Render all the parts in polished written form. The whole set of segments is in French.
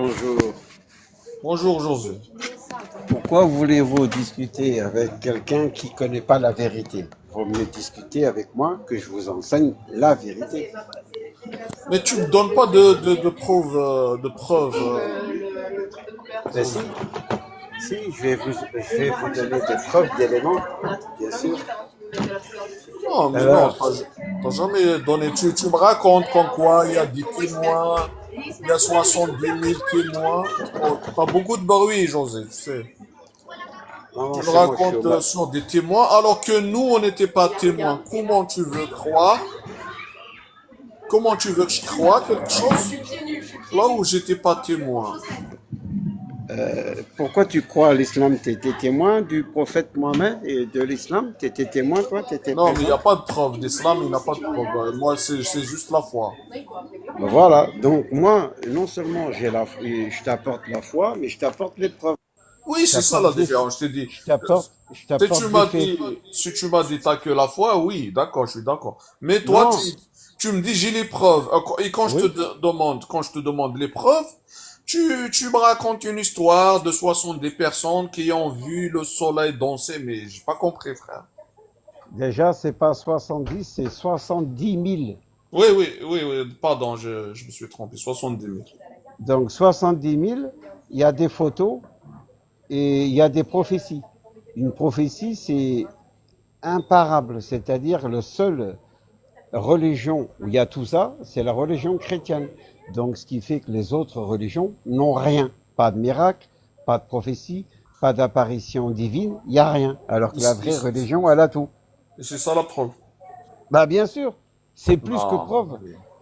Bonjour. Bonjour José. Pourquoi voulez-vous discuter avec quelqu'un qui ne connaît pas la vérité? Vaut mieux discuter avec moi que je vous enseigne la vérité. Mais tu me donnes pas de preuves, Ben si, José. si, je vais vous donner des preuves d'éléments, bien sûr. Non, mais non, Alors, t'as jamais donné. Tu me racontes comme quoi il y a des témoins, il y a 70 000 témoins. Oh, t'as beaucoup de bruit, José, tu sais. non, Tu non, me c'est moi, je suis au racontes bas. sur des témoins alors que nous, on n'était pas témoins. Comment tu veux que je croie quelque chose là où j'étais pas témoin? Pourquoi tu crois à l'islam? Tu étais témoin du prophète Mohammed et de l'islam? Tu étais témoin, toi? Tu étais Non, mais il n'y présent? a pas de preuve d'islam, il n'y a pas de preuve. Moi, c'est juste la foi. Ben voilà, donc moi, non seulement je t'apporte la foi, mais je t'apporte les preuves. Oui, Je c'est ça la t'apporte des faits. différence. Je t'ai dit, Je t'apporte des faits. si tu m'as dit t'as que la foi, oui, d'accord, je suis d'accord. Mais toi, Non, tu me dis j'ai les preuves. Et oui. quand je te demande les preuves, tu me racontes une histoire de 70 personnes qui ont vu le soleil danser, mais j'ai pas compris, frère. Déjà, c'est pas 70, c'est 70 000. Oui, pardon, je me suis trompé, 70 000. Donc 70 000, il y a des photos et il y a des prophéties. Une prophétie, c'est imparable, c'est-à-dire le seul religion où il y a tout ça, c'est la religion chrétienne. Donc ce qui fait que les autres religions n'ont rien. Pas de miracle, pas de prophétie, pas d'apparition divine, il n'y a rien. Alors Et que la c'est et vraie c'est- religion, elle a tout. et c'est ça la preuve. Bah bien sûr, c'est plus que Non. preuve.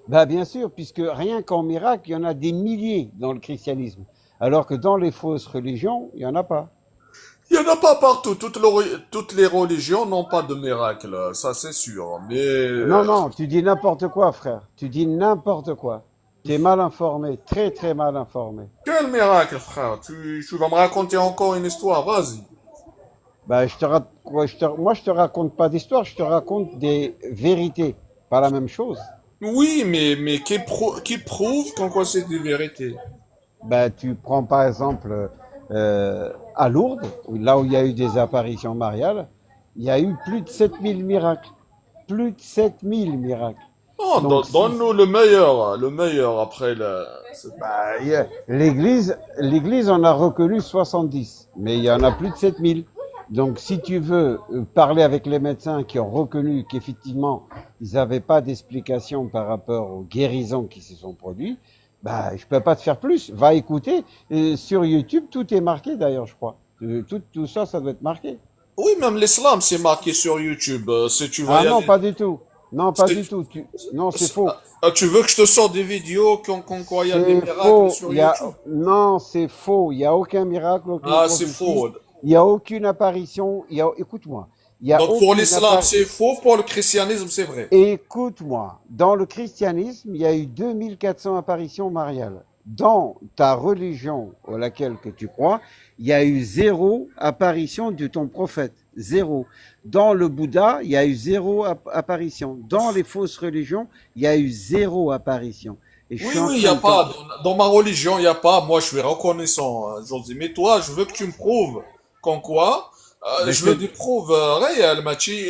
Bah bien sûr, puisque rien qu'en miracle, il y en a des milliers dans le christianisme. Alors que dans les fausses religions, il n'y en a pas. Il n'y en a pas partout. Toutes les religions n'ont pas de miracle, ça c'est sûr. Mais Non, non, tu dis n'importe quoi, frère. Tu dis n'importe quoi. Tu es mal informé, très très mal informé. quel miracle, frère? Tu vas me raconter encore une histoire, vas-y. Bah, moi, je te raconte pas d'histoire, je te raconte des vérités. Pas la même chose. Oui, mais qui prouve qu'en quoi c'est des vérités? Bah, tu prends par exemple à Lourdes, là où il y a eu des apparitions mariales, il y a eu plus de 7000 miracles. Plus de 7000 miracles. Non, Donc, si, donne-nous le meilleur après le. bah, l'Église en a reconnu 70, mais il y en a plus de 7000. Donc, si tu veux parler avec les médecins qui ont reconnu qu'effectivement, ils n'avaient pas d'explication par rapport aux guérisons qui se sont produites, bah, je peux pas te faire plus. Va écouter. Sur YouTube, tout est marqué d'ailleurs, je crois. Tout ça, ça doit être marqué. Oui, même l'islam, c'est marqué sur YouTube. Si tu vas Ah y non, aller. pas du tout. Non, pas du c'est- tout. Non, c'est faux. Tu veux que je te sorte des vidéos qu'en quoi il y a des C'est miracles faux. sur YouTube? Non, c'est faux. Il n'y a aucun miracle, aucune Ah, c'est prophétie. faux. Il n'y a aucune apparition. Écoute-moi. Il n'y a Donc pour aucune l'islam, apparition. c'est faux, pour le christianisme, c'est vrai. Écoute-moi. Dans le christianisme, il y a eu 2400 apparitions mariales. Dans ta religion à laquelle que tu crois, il y a eu zéro apparition de ton prophète. Zéro. Dans le Bouddha, il y a eu zéro apparition. Dans les fausses religions, il y a eu zéro apparition. Et je suis en Oui, il n'y train a de t'en... pas. Dans ma religion, il n'y a pas. Moi, je suis reconnaissant, José. Mais toi, je veux que tu me prouves qu'en quoi. Ben, Je veux des preuves réelles, Machi.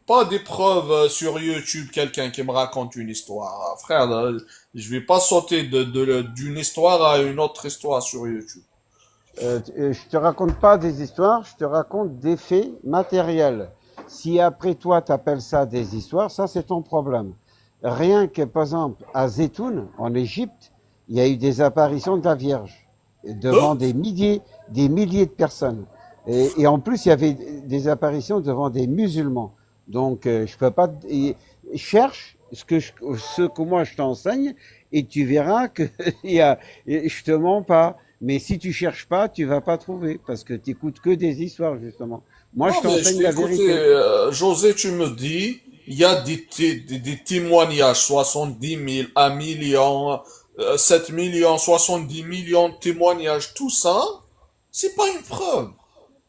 Pas des preuves sur YouTube, quelqu'un qui me raconte une histoire. Frère, je vais pas sauter d'une histoire à une autre histoire sur YouTube. Je te raconte pas des histoires, je te raconte des faits matériels. Si après toi tu appelles ça des histoires, ça c'est ton problème. Rien que par exemple à Zétoun, en Égypte, il y a eu des apparitions de la Vierge devant Hein? des milliers de personnes. Et en plus, il y avait des apparitions devant des musulmans. Donc, je peux pas. Cherche ce que moi je t'enseigne et tu verras que je te mens pas. Mais si tu cherches pas, tu vas pas trouver parce que tu écoutes que des histoires justement. Moi, je Non, mais je t'enseigne t'ai la écouté, vérité. José, tu me dis, il y a des témoignages, 70 000, 1 million, 7 millions, 10 millions de témoignages, tout ça, c'est pas une preuve.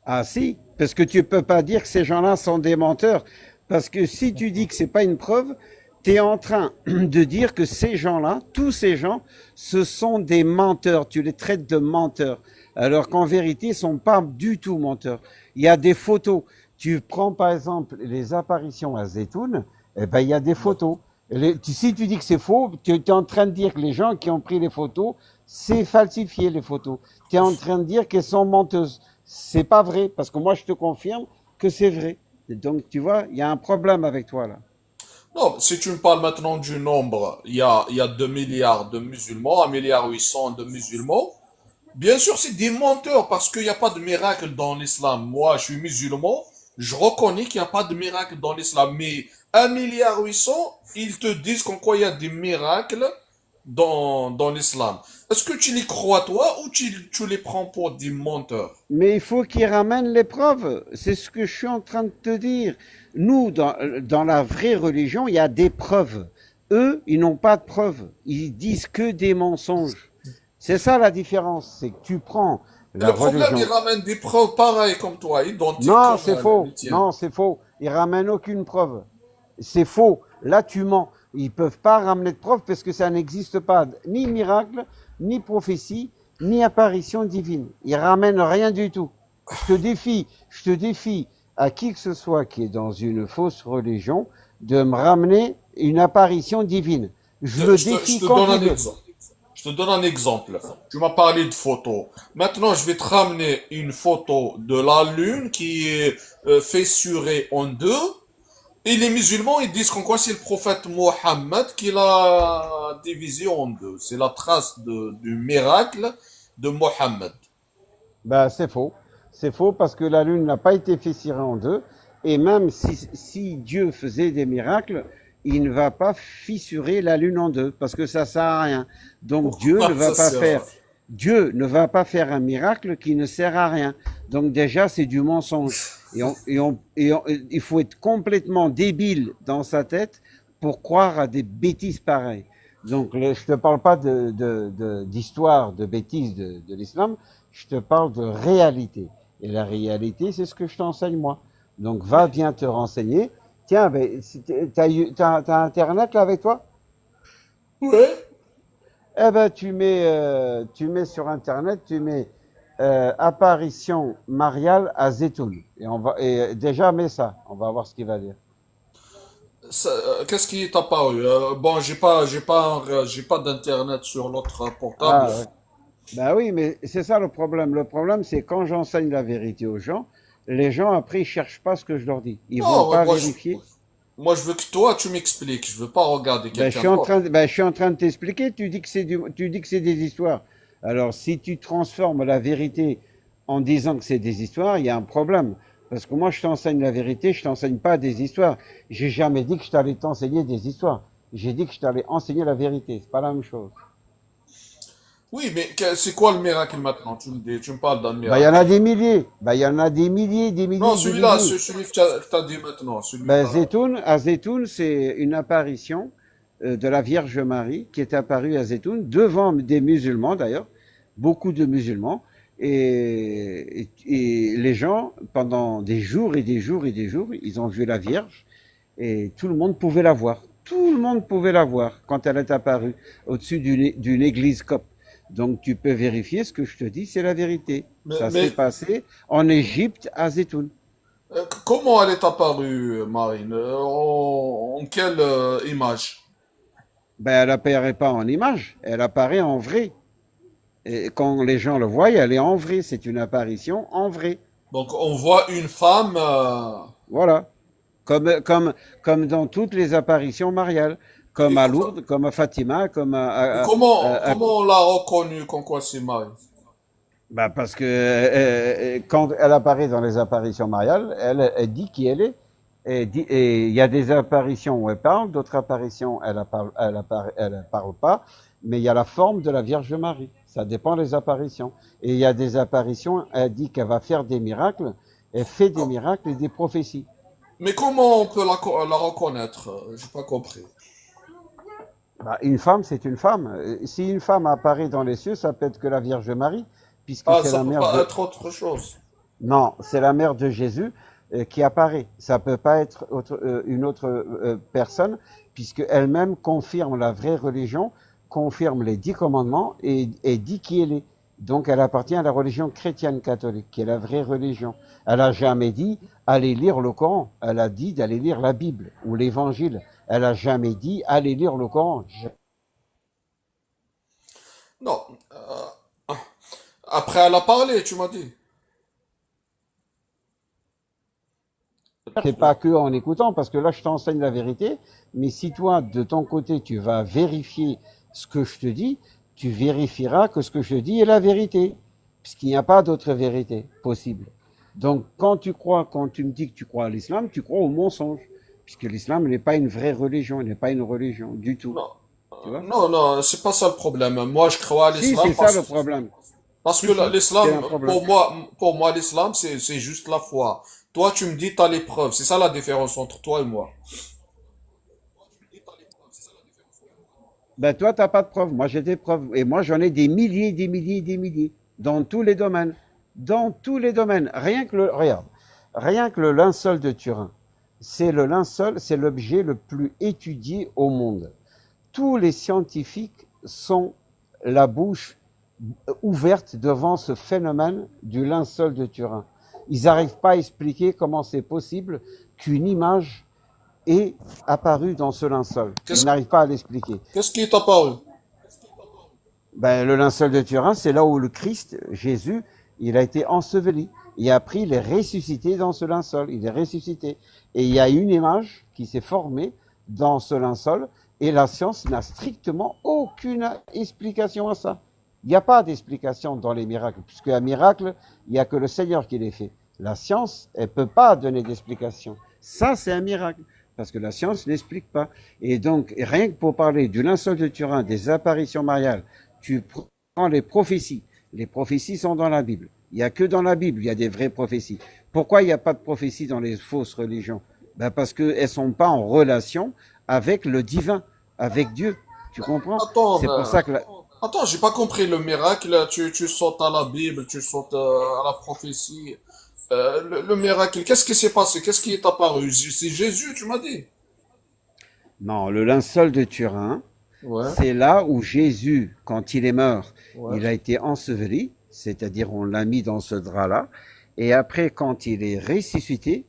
Ah si, parce que tu peux pas dire que ces gens-là sont des menteurs. Parce que si tu dis que c'est pas une preuve, tu es en train de dire que ces gens-là, tous ces gens, ce sont des menteurs. Tu les traites de menteurs. Alors qu'en vérité, ils ne sont pas du tout menteurs. Il y a des photos. Tu prends par exemple les apparitions à Zeytoun, eh ben, il y a des photos. Si tu dis que c'est faux, tu es en train de dire que les gens qui ont pris les photos, c'est falsifié les photos. Tu es en train de dire qu'elles sont menteuses. C'est pas vrai, parce que moi je te confirme que c'est vrai. Donc tu vois, il y a un problème avec toi là. Non, si tu me parles maintenant du nombre, il y a 2 milliards de musulmans, 1,8 milliard de musulmans. Bien sûr, c'est des menteurs parce qu'il n'y a pas de miracle dans l'islam. Moi, je suis musulman, je reconnais qu'il n'y a pas de miracle dans l'islam. Mais 1,8 milliard, ils te disent qu'en quoi il y a des miracles dans l'islam. Est-ce que tu les crois toi ou tu les prends pour des menteurs? Mais il faut qu'ils ramènent les preuves. C'est ce que je suis en train de te dire. Nous, dans la vraie religion, il y a des preuves. Eux, ils n'ont pas de preuves. Ils disent que des mensonges. C'est ça la différence. C'est que tu prends la Le problème, ils religion. ramènent des preuves pareilles comme toi, identiques Non, comme c'est les faux. tiennes. Non, c'est faux. Ils ramènent aucune preuve. C'est faux. Là, tu mens. Ils peuvent pas ramener de preuve parce que ça n'existe pas. Ni miracle, ni prophétie, ni apparition divine. Ils ramènent rien du tout. Je te défie à qui que ce soit qui est dans une fausse religion de me ramener une apparition divine. Je le Je défie te quand donne il un veut. exemple. Je te donne un exemple. Tu m'as parlé de photos. Maintenant, je vais te ramener une photo de la Lune qui est fissurée en deux. Et les musulmans, ils disent qu'en quoi c'est le prophète Mohammed qui l'a divisé en deux. C'est la trace du miracle de Mohammed. Ben, c'est faux. C'est faux parce que la lune n'a pas été fissurée en deux. Et même si Dieu faisait des miracles, il ne va pas fissurer la lune en deux parce que ça sert à rien. Donc Pourquoi ça sert? Dieu ne va pas faire un miracle qui ne sert à rien. Donc déjà, c'est du mensonge. Il faut être complètement débile dans sa tête pour croire à des bêtises pareilles. Donc, je te parle pas d'histoire, de bêtises de l'islam, je te parle de réalité. Et la réalité, c'est ce que je t'enseigne moi. Donc, va bien te renseigner. Tiens, ben, t'as Internet là avec toi? Ouais. Eh ben, tu mets sur Internet, tu mets apparition mariale à Zeytoun. Et déjà, mets ça. On va voir ce qu'il va dire. Qu'est-ce qui est apparu? Bon, j'ai pas d'internet sur l'autre portable. Ah ouais. Ben oui, mais c'est ça le problème. Le problème, c'est quand j'enseigne la vérité aux gens, les gens après ils cherchent pas ce que je leur dis. Ils vont Non, ouais, pas vérifier. moi je veux que toi tu m'expliques. Je veux pas regarder quelqu'un d'autre. Je suis en train de t'expliquer. Tu dis que c'est des histoires. Alors si tu transformes la vérité en disant que c'est des histoires, il y a un problème. Parce que moi je t'enseigne la vérité, je t'enseigne pas des histoires. J'ai jamais dit que je t'allais t'enseigner des histoires. J'ai dit que je t'allais enseigner la vérité. C'est pas la même chose. Oui, mais c'est quoi le miracle maintenant? Tu me parles d'un Ben il y en miracle. a des milliers. Ben il y en a des milliers, des Non, milliers, des celui-là, milliers. c'est celui que t'as dit maintenant. Celui que Ben, t'as. À Zeytoun, c'est une apparition de la Vierge Marie qui est apparue à Zeytoun devant des musulmans d'ailleurs, beaucoup de musulmans, et les gens pendant des jours et des jours et des jours, ils ont vu la Vierge et tout le monde pouvait la voir. Tout le monde pouvait la voir quand elle est apparue au-dessus d'une église copte. Donc tu peux vérifier ce que je te dis, c'est la vérité. Ça s'est Mais passé en Égypte à Zeytoun. comment elle est apparue, Marine? En quelle image? Ben, elle apparaît pas en image, elle apparaît en vrai. Et quand les gens le voient, elle est en vrai. C'est une apparition en vrai. Donc on voit une femme. Voilà. Comme dans toutes les apparitions mariales. Comme Et à Lourdes, comme à Fatima, comme comment on l'a reconnue, qu'en quoi c'est Marine? ben parce que quand elle apparaît dans les apparitions mariales, elle dit qui elle est. Et il y a des apparitions où elle parle, d'autres apparitions elle parle pas, mais il y a la forme de la Vierge Marie. Ça dépend des apparitions. Et il y a des apparitions, elle dit qu'elle va faire des miracles, elle fait des miracles et des prophéties. Mais comment on peut la reconnaître? J'ai pas compris. Bah, une femme, c'est une femme. Si une femme apparaît dans les cieux, ça peut être que la Vierge Marie, puisque Ah, c'est ça la peut mère pas de... être autre chose. Non, c'est la mère de Jésus qui apparaît. Ça peut pas être une autre personne, puisque elle-même confirme la vraie religion, confirme les 10 commandements et dit qui elle est. Donc elle appartient à la religion chrétienne catholique, qui est la vraie religion. Elle a jamais dit allez lire le Coran. Elle a dit d'aller lire la Bible ou l'Évangile. Elle a jamais dit allez lire le Coran. Non. Après, elle a parlé, tu m'as dit. C'est pas que en écoutant, parce que là je t'enseigne la vérité, mais si toi de ton côté tu vas vérifier ce que je te dis, tu vérifieras que ce que je te dis est la vérité, puisqu'il n'y a pas d'autre vérité possible. Donc quand tu me dis que tu crois à l'islam, tu crois au mensonge, puisque l'islam n'est pas une vraie religion, il n'est pas une religion du tout. Non. Tu vois? Non, non, c'est pas ça le problème. Moi, je crois à Si, l'islam c'est ça le problème. parce Si, que si, l'islam, c'est un problème. pour moi, l'islam, c'est juste la foi. Toi, tu me dis, t'as les preuves. C'est ça la différence entre toi et moi. Ben toi, t'as pas de preuves. Moi, j'ai des preuves. Et moi, j'en ai des milliers, des milliers, des milliers. Dans tous les domaines. Dans tous les domaines. Regarde. Rien que le linceul de Turin. C'est le linceul, c'est l'objet le plus étudié au monde. Tous les scientifiques sont la bouche ouverte devant ce phénomène du linceul de Turin. Ils n'arrivent pas à expliquer comment c'est possible qu'une image ait apparu dans ce linceul. Ils Qu'est-ce, n'arrivent pas à l'expliquer. qu'est-ce qui est apparu? Ben, le linceul de Turin, c'est là où le Christ, Jésus, il a été enseveli. Et après, il est ressuscité dans ce linceul. Il est ressuscité. Et il y a une image qui s'est formée dans ce linceul. Et la science n'a strictement aucune explication à ça. Il n'y a pas d'explication dans les miracles. Puisque un miracle, il n'y a que le Seigneur qui les fait. La science, elle ne peut pas donner d'explication. Ça, c'est un miracle. Parce que la science n'explique pas. Et donc, rien que pour parler du linceul de Turin, des apparitions mariales, tu prends les prophéties. Les prophéties sont dans la Bible. Il n'y a que dans la Bible, il y a des vraies prophéties. Pourquoi il n'y a pas de prophéties dans les fausses religions? Ben parce qu'elles ne sont pas en relation avec le divin, avec Dieu. Tu comprends? Attends, C'est pour ça que attends, j'ai pas compris le miracle. Tu sautes à la Bible, tu sautes à la prophétie. Le miracle, qu'est-ce qui s'est passé? Qu'est-ce qui est apparu? C'est Jésus, tu m'as dit. non, le linceul de Turin, Ouais, c'est là où Jésus, quand il est mort, ouais. il a été enseveli, c'est-à-dire on l'a mis dans ce drap-là, et après, quand il est ressuscité,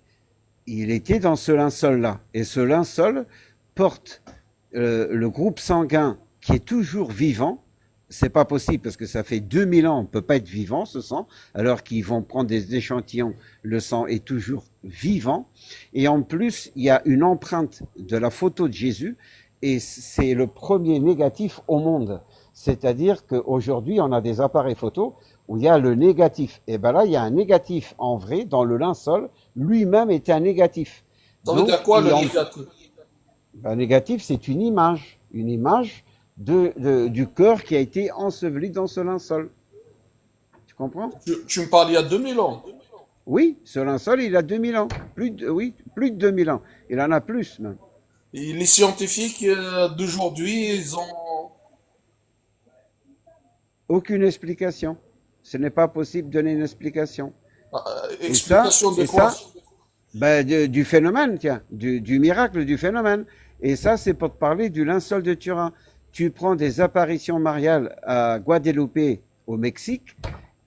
il était dans ce linceul-là. Et ce linceul porte le groupe sanguin qui est toujours vivant. C'est pas possible parce que ça fait 2000 ans, on peut pas être vivant ce sang, alors qu'ils vont prendre des échantillons, le sang est toujours vivant. Et en plus, il y a une empreinte de la photo de Jésus et c'est le premier négatif au monde. C'est-à-dire qu'aujourd'hui, on a des appareils photo où il y a le négatif. Et ben là, il y a un négatif en vrai dans le linceul, lui-même est un négatif. Ça veut Donc, dire quoi le négatif? un négatif, c'est une image du cœur qui a été enseveli dans ce linceul. Tu comprends? Tu me parles il y a 2000 ans. Oui, ce linceul, il a 2000 ans. Oui, plus de 2000 ans. Il en a plus même. Et les scientifiques d'aujourd'hui, ils ont... Aucune explication. Ce n'est pas possible de donner une explication. Explication de Et quoi? ça, ben, du phénomène, tiens, du miracle du phénomène. Et ça, c'est pour te parler du linceul de Turin. Tu prends des apparitions mariales à Guadeloupe, au Mexique,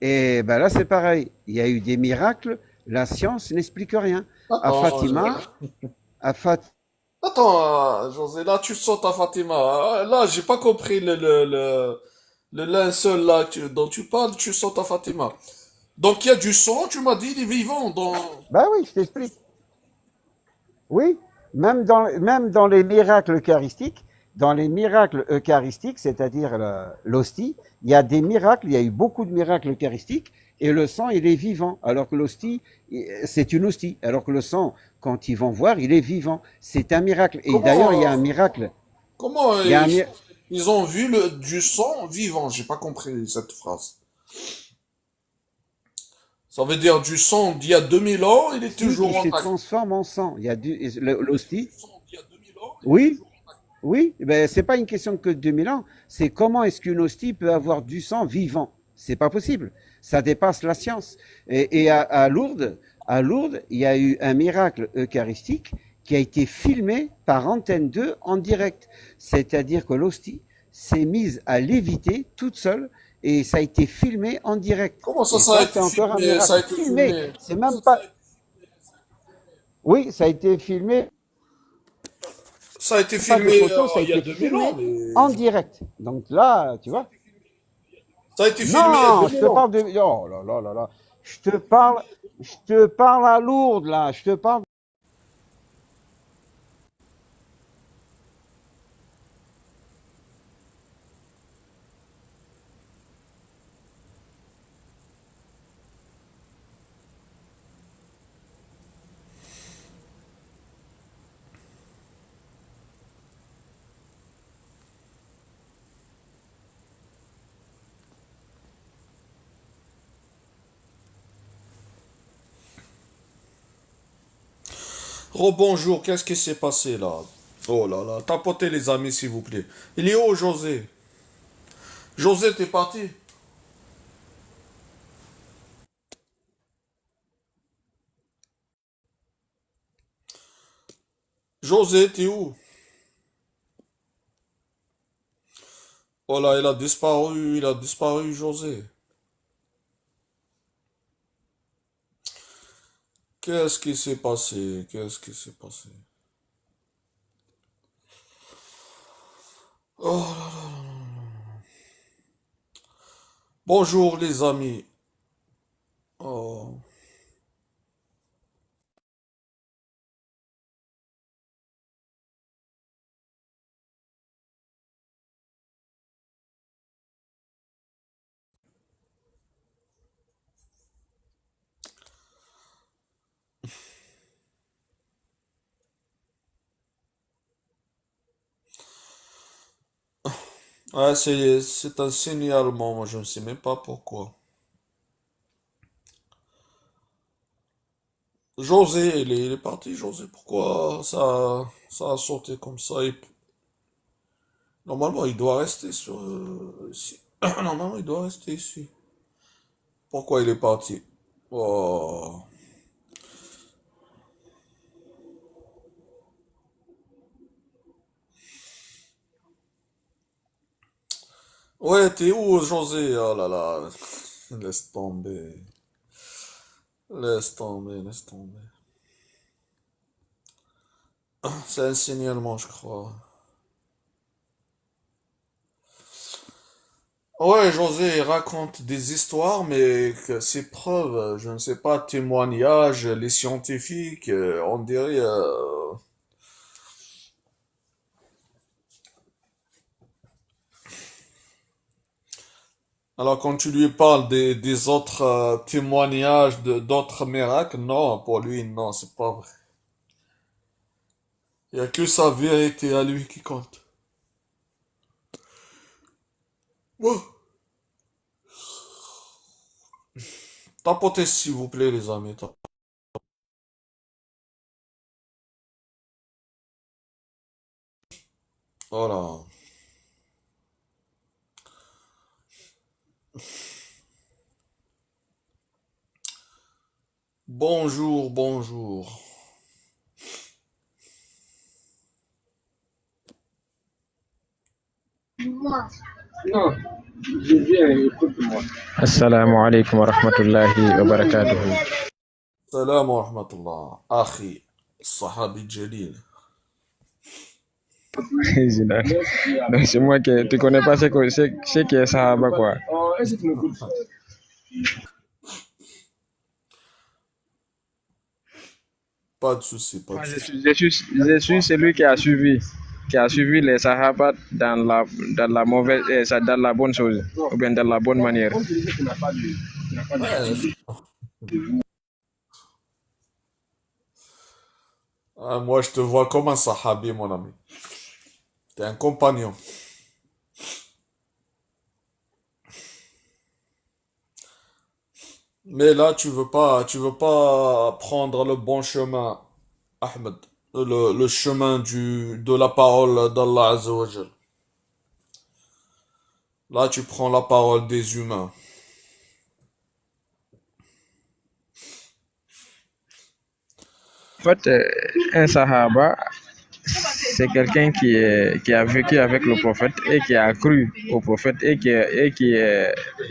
et ben là, c'est pareil. Il y a eu des miracles, la science n'explique rien. À Attends, Fatima, à Fat... José, là tu sautes à Fatima. Là, j'ai pas compris le linceul là dont tu parles, tu sautes à Fatima. Donc il y a du sang, tu m'as dit, il est vivant dans... Ben oui, je t'explique. Oui, même dans les miracles eucharistiques, c'est-à-dire l'hostie, il y a des miracles, il y a eu beaucoup de miracles eucharistiques, et le sang, il est vivant, alors que l'hostie, c'est une hostie, alors que le sang, quand ils vont voir, il est vivant. C'est un miracle. Et d'ailleurs, il y a un Comment, miracle. comment Il y a un mir- ils ont vu du sang vivant? J'ai pas compris cette phrase. Ça veut dire du sang d'il y a 2000 ans, il est Si, il toujours se intact. transforme en sang. Il y a l'hostie. Oui, oui, ben, c'est pas une question que de 2000 ans, c'est comment est-ce qu'une hostie peut avoir du sang vivant? C'est pas possible. Ça dépasse la science. Et à Lourdes, il y a eu un miracle eucharistique qui a été filmé par Antenne 2 en direct. C'est-à-dire que l'hostie s'est mise à léviter toute seule et ça a été filmé en direct. Comment ça, Et ça a ça, été c'est encore un filmé? Ça a miracle. été Filmé, filmé. c'est même pas... Oui, ça a été filmé, Ça a été pas des filmé photos, ça a il y a été 2000 ans, filmé mais en direct. Donc là, tu vois. ça a été filmé il y a Non, je 2000 te ans. parle de... Oh là là là là. Je te parle à Lourdes, là. Je te parle... Rebonjour, qu'est-ce qui s'est passé là? Oh là là, tapotez les amis s'il vous plaît. Il est où José? José, t'es parti? José, t'es où? Oh là, il a disparu José. Qu'est-ce qui s'est passé? Qu'est-ce qui s'est passé? Oh là là. Bonjour les amis. Oh. Ouais, c'est un signalement, moi je ne sais même pas pourquoi. José, il est parti, José. Pourquoi ça a sauté comme ça? Normalement, il doit rester sur ici. Normalement, il doit rester ici. Pourquoi il est parti? Oh. Ouais, t'es où, José? Oh là là. Laisse tomber. Laisse tomber, laisse tomber. C'est un signalement, je crois. Ouais, José il raconte des histoires, mais que ses preuves, je ne sais pas, témoignages, les scientifiques, on dirait. Alors quand tu lui parles des autres témoignages d'autres miracles, non, pour lui, non, c'est pas vrai. Il n'y a que sa vérité à lui qui compte. Ouais. Tapotez s'il vous plaît, les amis. Voilà. Bonjour, bonjour. Non, je viens, écoute-moi. السلام عليكم ورحمة الله وبركاته. Salam wa rahmatullah. Akhi, sahabi Jalil. Non, c'est moi qui tu connais pas ce qui est Sahaba quoi. Oh, est-ce que tu m'écoutes? Pas de souci, pas de Moi, souci. je suis celui qui a suivi les Sahaba dans la mauvaise, dans la bonne chose, ou bien dans la bonne manière. Comme tu disais, tu n'as pas de Ouais, suivi. moi je te vois comme un sahabi, mon ami. T'es un compagnon. Mais là, tu veux pas prendre le bon chemin, Ahmed. Le chemin de la parole d'Allah Azza wa Jal. Là, tu prends la parole des humains. En fait, un Sahaba, c'est quelqu'un qui a vécu avec le prophète et qui a cru au prophète et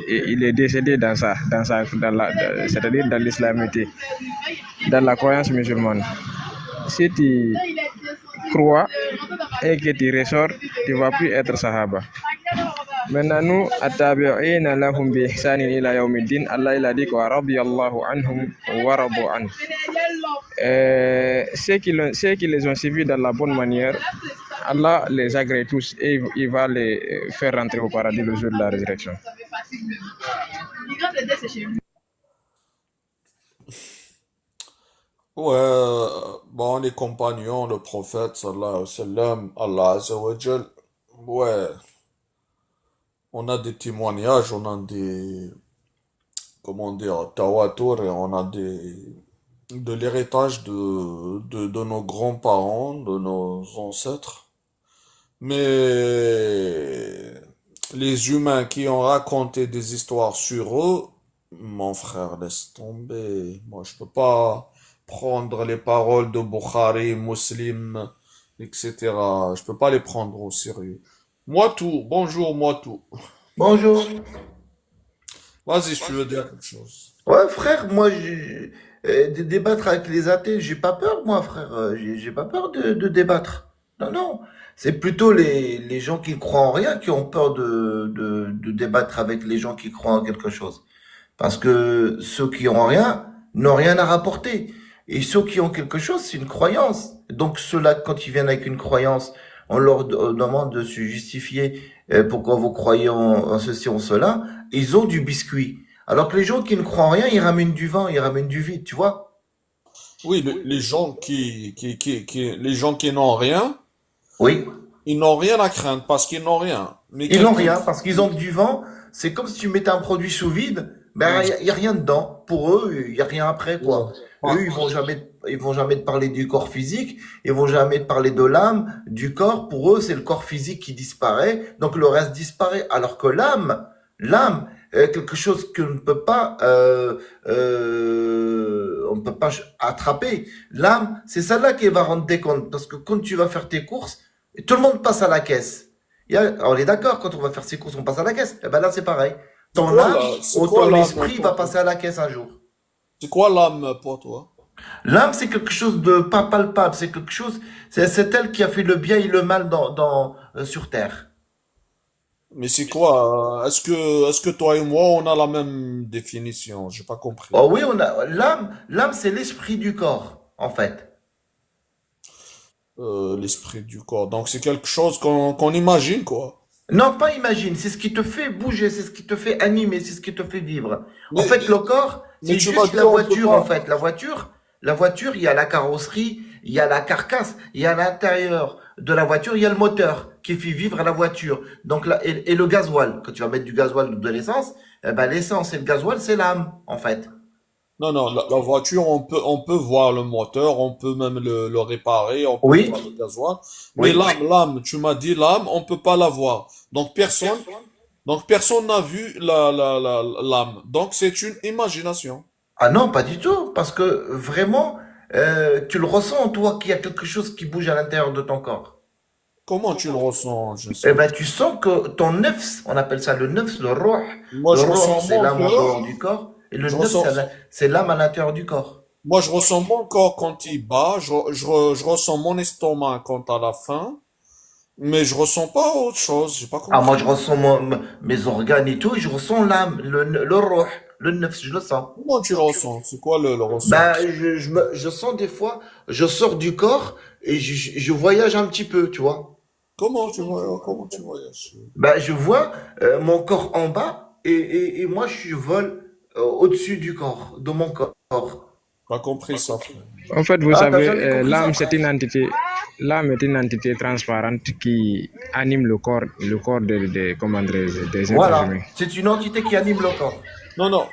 il est décédé c'est-à-dire dans l'islamité, dans la croyance musulmane. Si tu crois et que tu ressors, tu ne vas plus être Sahaba. Maintenant, nous, attabi'ina lahum bi ihsanin ila yawmiddin, Allah il a dit quoi, radiyallahu anhum wa radu an. Ceux qui les ont suivis dans la bonne manière, Allah les agrée tous et il va les faire rentrer au paradis le jour de la résurrection. Ouais, bon, les compagnons, le prophète, sallallahu alayhi wa sallam, Allah Azza wa Jal, ouais, on a des témoignages, on a des, comment dire, tawatur, et on a de l'héritage de nos grands-parents, de nos ancêtres. Mais les humains qui ont raconté des histoires sur eux, mon frère, laisse tomber. Moi, je peux pas prendre les paroles de Bukhari, Muslim, etc. Je peux pas les prendre au sérieux. Moi tout, bonjour, moi tout. Bonjour. Vas-y, si tu veux dire quelque chose. Ouais, frère, moi, débattre avec les athées, j'ai pas peur, moi, frère. J'ai pas peur de débattre. Non, non. C'est plutôt les gens qui croient en rien qui ont peur de débattre avec les gens qui croient en quelque chose. Parce que ceux qui ont rien n'ont rien à rapporter. Et ceux qui ont quelque chose, c'est une croyance. Donc ceux-là, quand ils viennent avec une croyance, on leur demande de se justifier pourquoi vous croyez en ceci, en cela. Ils ont du biscuit. Alors que les gens qui ne croient en rien, ils ramènent du vent, ils ramènent du vide, tu vois? Oui, les gens les gens qui n'ont rien, Oui. ils n'ont rien à craindre parce qu'ils n'ont rien. Mais Ils n'ont quelqu'un rien parce qu'ils ont que du vent. C'est comme si tu mettais un produit sous vide. Ben, qui, y a rien dedans. Pour eux, il y a rien après, ouais, quoi. Eux, par- ils vont jamais te parler du corps physique. Ils vont jamais te parler de l'âme, du corps. Pour eux, c'est le corps physique qui disparaît. Donc, le reste disparaît. Alors que l'âme, quelque chose que ne peut pas, on ne peut pas attraper. L'âme, c'est celle-là qui va rendre des comptes. Parce que quand tu vas faire tes courses, tout le monde passe à la caisse. On est d'accord, quand on va faire ses courses, on passe à la caisse. Et ben là, c'est pareil. Ton âme c'est ou quoi ton l'âme esprit va pour toi? passer à la caisse un jour. C'est quoi l'âme pour toi? L'âme, c'est quelque chose de pas palpable. C'est quelque chose, c'est elle qui a fait le bien et le mal sur terre. Mais c'est quoi? Est-ce que toi et moi, on a la même définition? J'ai pas compris. Oh oui, l'âme, c'est l'esprit du corps, en fait. L'esprit du corps. Donc c'est quelque chose qu'on imagine, quoi. Non, pas imagine, c'est ce qui te fait bouger, c'est ce qui te fait animer, c'est ce qui te fait vivre. En Mais, fait, le corps, mais c'est tu m'as juste dit la on peut voiture, en pas. fait. La voiture, il y a la carrosserie, il y a la carcasse, il y a l'intérieur de la voiture, il y a le moteur qui fait vivre la voiture. Donc là, et le gasoil. Quand tu vas mettre du gasoil ou de l'essence, eh ben, l'essence et le gasoil, c'est l'âme, en fait. Non, non, la voiture, on peut voir le moteur, on peut même le réparer, on peut Oui, voir le gasoil. Mais oui. l'âme, tu m'as dit l'âme, on peut pas la voir. Donc personne n'a vu l'âme. Donc c'est une imagination. Ah non, pas du tout, parce que vraiment, tu le ressens, toi, qu'il y a quelque chose qui bouge à l'intérieur de ton corps. Comment tu le ressens? Je Eh sais. ben, tu sens que ton nefs, on appelle ça le nefs, le roh. Moi, Le je roh, ressens c'est mon l'âme en dehors cœur. du corps. Et le Je nefs, ressens. c'est l'âme à l'intérieur du corps. Moi, je ressens mon corps quand il bat. Je ressens mon estomac quand à la faim. Mais je ressens pas autre chose. J'ai pas Ah, moi, compris. je ressens mes organes et tout, et je ressens l'âme, le roh, le nefs, je le sens. Comment tu le ressens? C'est quoi le Ben, ressenti? je sens des fois, je sors du corps et je voyage un petit peu, tu vois. Comment tu voyages? Ben, je vois mon corps en bas et moi, je vole au-dessus du corps, de mon corps. Pas compris ça, frère. En fait, vous Ah, t'as savez, jamais compris ça, frère? l'âme est une entité transparente qui anime le corps comment dirais-je, des êtres Voilà, humains. c'est une entité qui anime le corps. Non, non.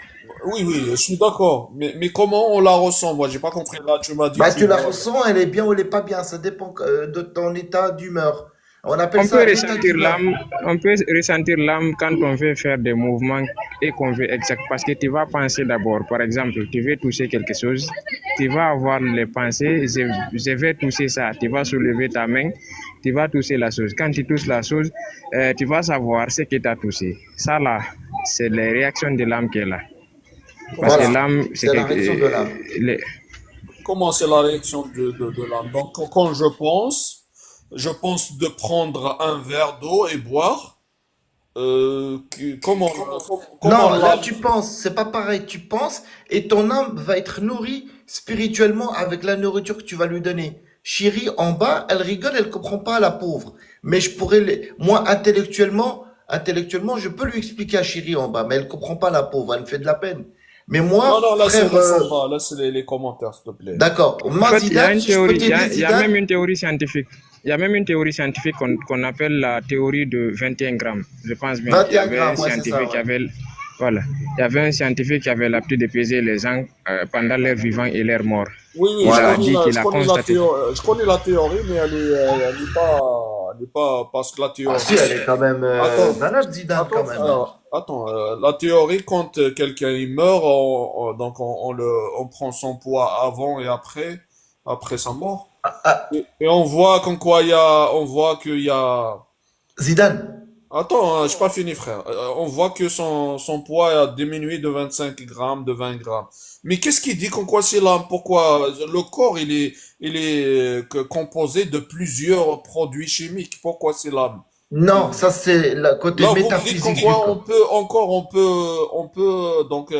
Oui, oui, je suis d'accord. Mais comment on la ressent? Moi, j'ai pas compris. Là, tu m'as dit, Bah, tu tu la vois. ressens, elle est bien ou elle est pas bien, ça dépend de ton état d'humeur. On appelle On peut ça état ressentir d'humeur. l'âme, on peut ressentir l'âme quand on veut faire des mouvements et qu'on veut exact. Parce que tu vas penser d'abord, par exemple, tu veux toucher quelque chose, tu vas avoir les pensées, je vais toucher ça, tu vas soulever ta main, tu vas toucher la chose. Quand tu touches la chose, tu vas savoir ce que tu as touché. Ça là, c'est les réactions de l'âme qui est là. Parce que Voilà, l'âme, c'est c'est la réaction de l'âme. Comment c'est la réaction de l'âme? Donc, quand je pense de prendre un verre d'eau et boire. Comment, comment Non, là l'âme. tu penses, c'est pas pareil. Tu penses et ton âme va être nourrie spirituellement avec la nourriture que tu vas lui donner. Chérie, en bas, elle rigole, elle comprend pas la pauvre. Mais je pourrais, moi, intellectuellement, je peux lui expliquer à Chérie en bas, mais elle comprend pas la pauvre, elle me fait de la peine. Mais Non, moi, non, frère, laisse en bas, laisse les commentaires, s'il te plaît. d'accord. En Moi, fait, il y a Zidane, une si je peux théorie, t'aider, il y a même Zidane, une théorie scientifique. Il y a même une théorie scientifique qu'on appelle la théorie de 21 grammes. Je pense bien qu'il y 21 avait un grammes, ouais, c'est ça, scientifique qui ouais. avait, voilà, il y avait un scientifique qui avait l'habitude de peser les gens pendant leur vivant et leur mort. Oui, oui, Il a Voilà. dit qu'il je a connais la constaté. théorie, je connais la théorie, mais elle est pas, parce que la Ah si, théorie. elle est quand même Attends, valable, Zidane, attends, quand même, hein. frère, attends, la théorie, quand quelqu'un il meurt, donc on prend son poids avant et après sa mort. Ah, Et on voit comme quoi on voit qu'il y a. Zidane. Attends, hein, j'ai pas fini, frère. On voit que son poids a diminué de 25 grammes, de 20 grammes. Mais qu'est-ce qui dit qu'en quoi c'est là? Pourquoi le corps, il est composé de plusieurs produits chimiques? Pourquoi c'est l'âme? Non, ça c'est le côté Là, vous me dites qu'en métaphysique du quoi corps. on peut, donc,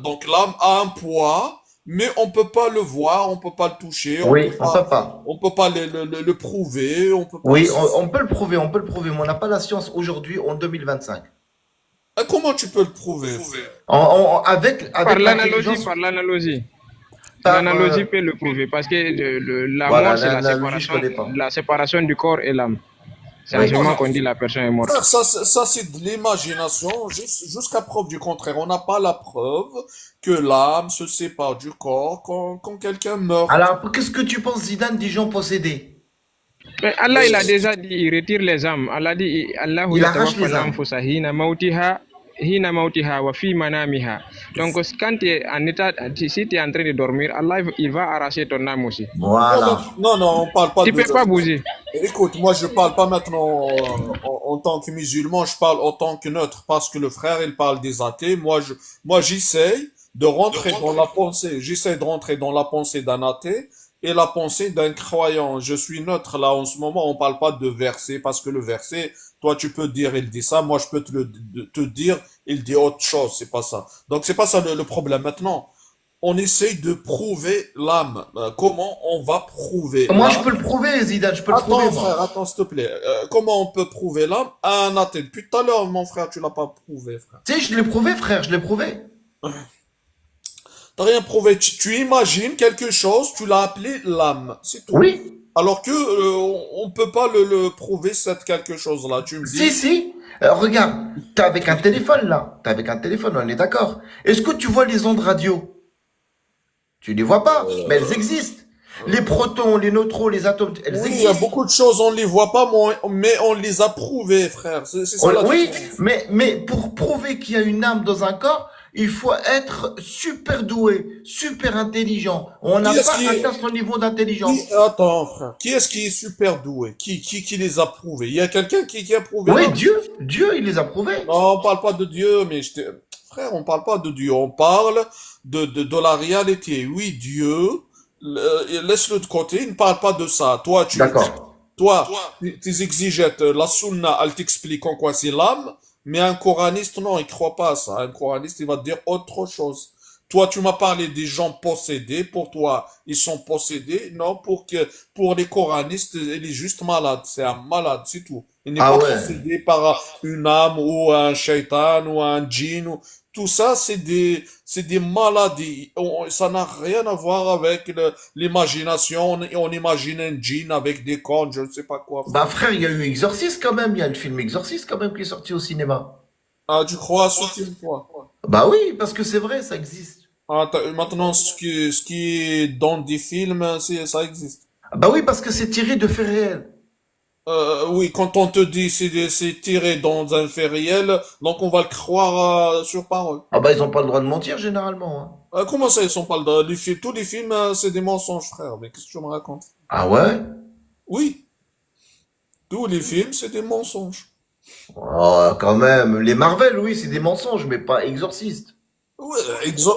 donc l'âme a un poids, mais on peut pas le voir, on peut pas le toucher, Oui, on peut pas. on peut pas le prouver, on peut pas. Oui, on peut le prouver, on peut le prouver, mais on n'a pas la science aujourd'hui en 2025. Comment tu peux le prouver? Avec Par l'analogie, l'intelligence, par l'analogie. par L'analogie peut le prouver parce que la voilà, mort, c'est l'analogie, je connais pas. la séparation du corps et l'âme. C'est en Oui. ce moment qu'on dit la personne est morte. Frère, ça c'est de l'imagination, jusqu'à preuve du contraire. On n'a pas la preuve que l'âme se sépare du corps quand quelqu'un meurt. Alors, qu'est-ce que tu penses, Zidane, des gens possédés? Mais Allah, il a déjà dit, il retire les âmes. Allah dit, Allahu Il arrache yatawaffa les âmes. al-anfusa hina mautiha wa fi manamiha. Donc, quand tu es en état, si tu es en train de dormir, Allah, il va arracher ton âme aussi. Voilà. Non, non, on parle pas Tu de. peux pas bouger. Écoute, moi je parle pas maintenant en tant que musulman, je parle en tant que neutre parce que le frère il parle des athées. Moi j'essaye de rentrer dans la pensée, j'essaie de rentrer dans la pensée d'un athée et la pensée d'un croyant. Je suis neutre là en ce moment, on parle pas de verset parce que le verset, toi tu peux dire il dit ça, moi je peux te dire il dit autre chose, c'est pas ça. Donc c'est pas ça le problème maintenant. On essaye de prouver l'âme. Comment on va prouver Moi, je l'âme? peux le prouver, Zidane, je peux le prouver, Attends, moi. frère, attends, s'il te plaît. Comment on peut prouver l'âme à un athée? Depuis tout à l'heure, mon frère, tu l'as pas prouvé, frère. Tu sais, je l'ai prouvé, frère, je l'ai prouvé. T'as rien prouvé. Tu imagines quelque chose, tu l'as appelé l'âme. C'est tout. Oui. Alors que on peut pas le prouver, cette quelque chose-là. Tu me Si, dis. si. Regarde, t'es avec un téléphone, là. T'es avec un téléphone, on est d'accord. Est-ce que tu vois les ondes radio? Tu les vois pas, mais elles existent. Les protons, les neutrons, les atomes, elles Oui, il y a existent. beaucoup de choses, on les voit pas, mais on les a prouvées, frère. C'est ça la Oui, différence. mais pour prouver qu'il y a une âme dans un corps, il faut être super doué, super intelligent. On n'a Qui est-ce pas qui atteint son niveau d'intelligence. Attends, frère. Qui est-ce qui est super doué? Qui les a prouvés? Il y a quelqu'un qui a prouvé Oui, l'âme? Dieu, il les a prouvés. Non, on parle pas de Dieu, mais frère, on parle pas de Dieu. On parle de la réalité. Oui, Dieu, laisse-le de côté. Il ne parle pas de ça. D'accord. Toi, tes exégètes, la sunna, elle t'explique en quoi c'est l'âme, mais un coraniste, non, il croit pas à ça. Un coraniste, il va te dire autre chose. Toi, tu m'as parlé des gens possédés. Pour toi, ils sont possédés. Non, pour les coranistes, il est juste malade. C'est un malade, c'est tout. Il n'est Ah pas ouais. possédé par une âme ou un shaitan ou un djinn. Tout ça, c'est des maladies. Ça n'a rien à voir avec l'imagination. On imagine un djinn avec des cornes, je ne sais pas quoi. Bah frère, il y a eu Exorciste quand même. Il y a le film Exorciste quand même qui est sorti au cinéma. Ah, tu crois à ce film, toi? Bah oui, parce que c'est vrai, ça existe. Ah, maintenant, ce qui est dans des films, ça existe. Bah oui, parce que c'est tiré de faits réels. Oui, quand on te dit c'est tiré dans un fait réel, donc on va le croire sur parole. Ah bah, ils ont pas le droit de mentir, généralement, hein. Comment ça, ils sont pas les films, tous les films, c'est des mensonges, frère. Mais qu'est-ce que tu me racontes? Ah ouais? Oui, tous les films, c'est des mensonges. Oh, quand même. Les Marvel, oui, c'est des mensonges, mais pas Exorciste. Ouais,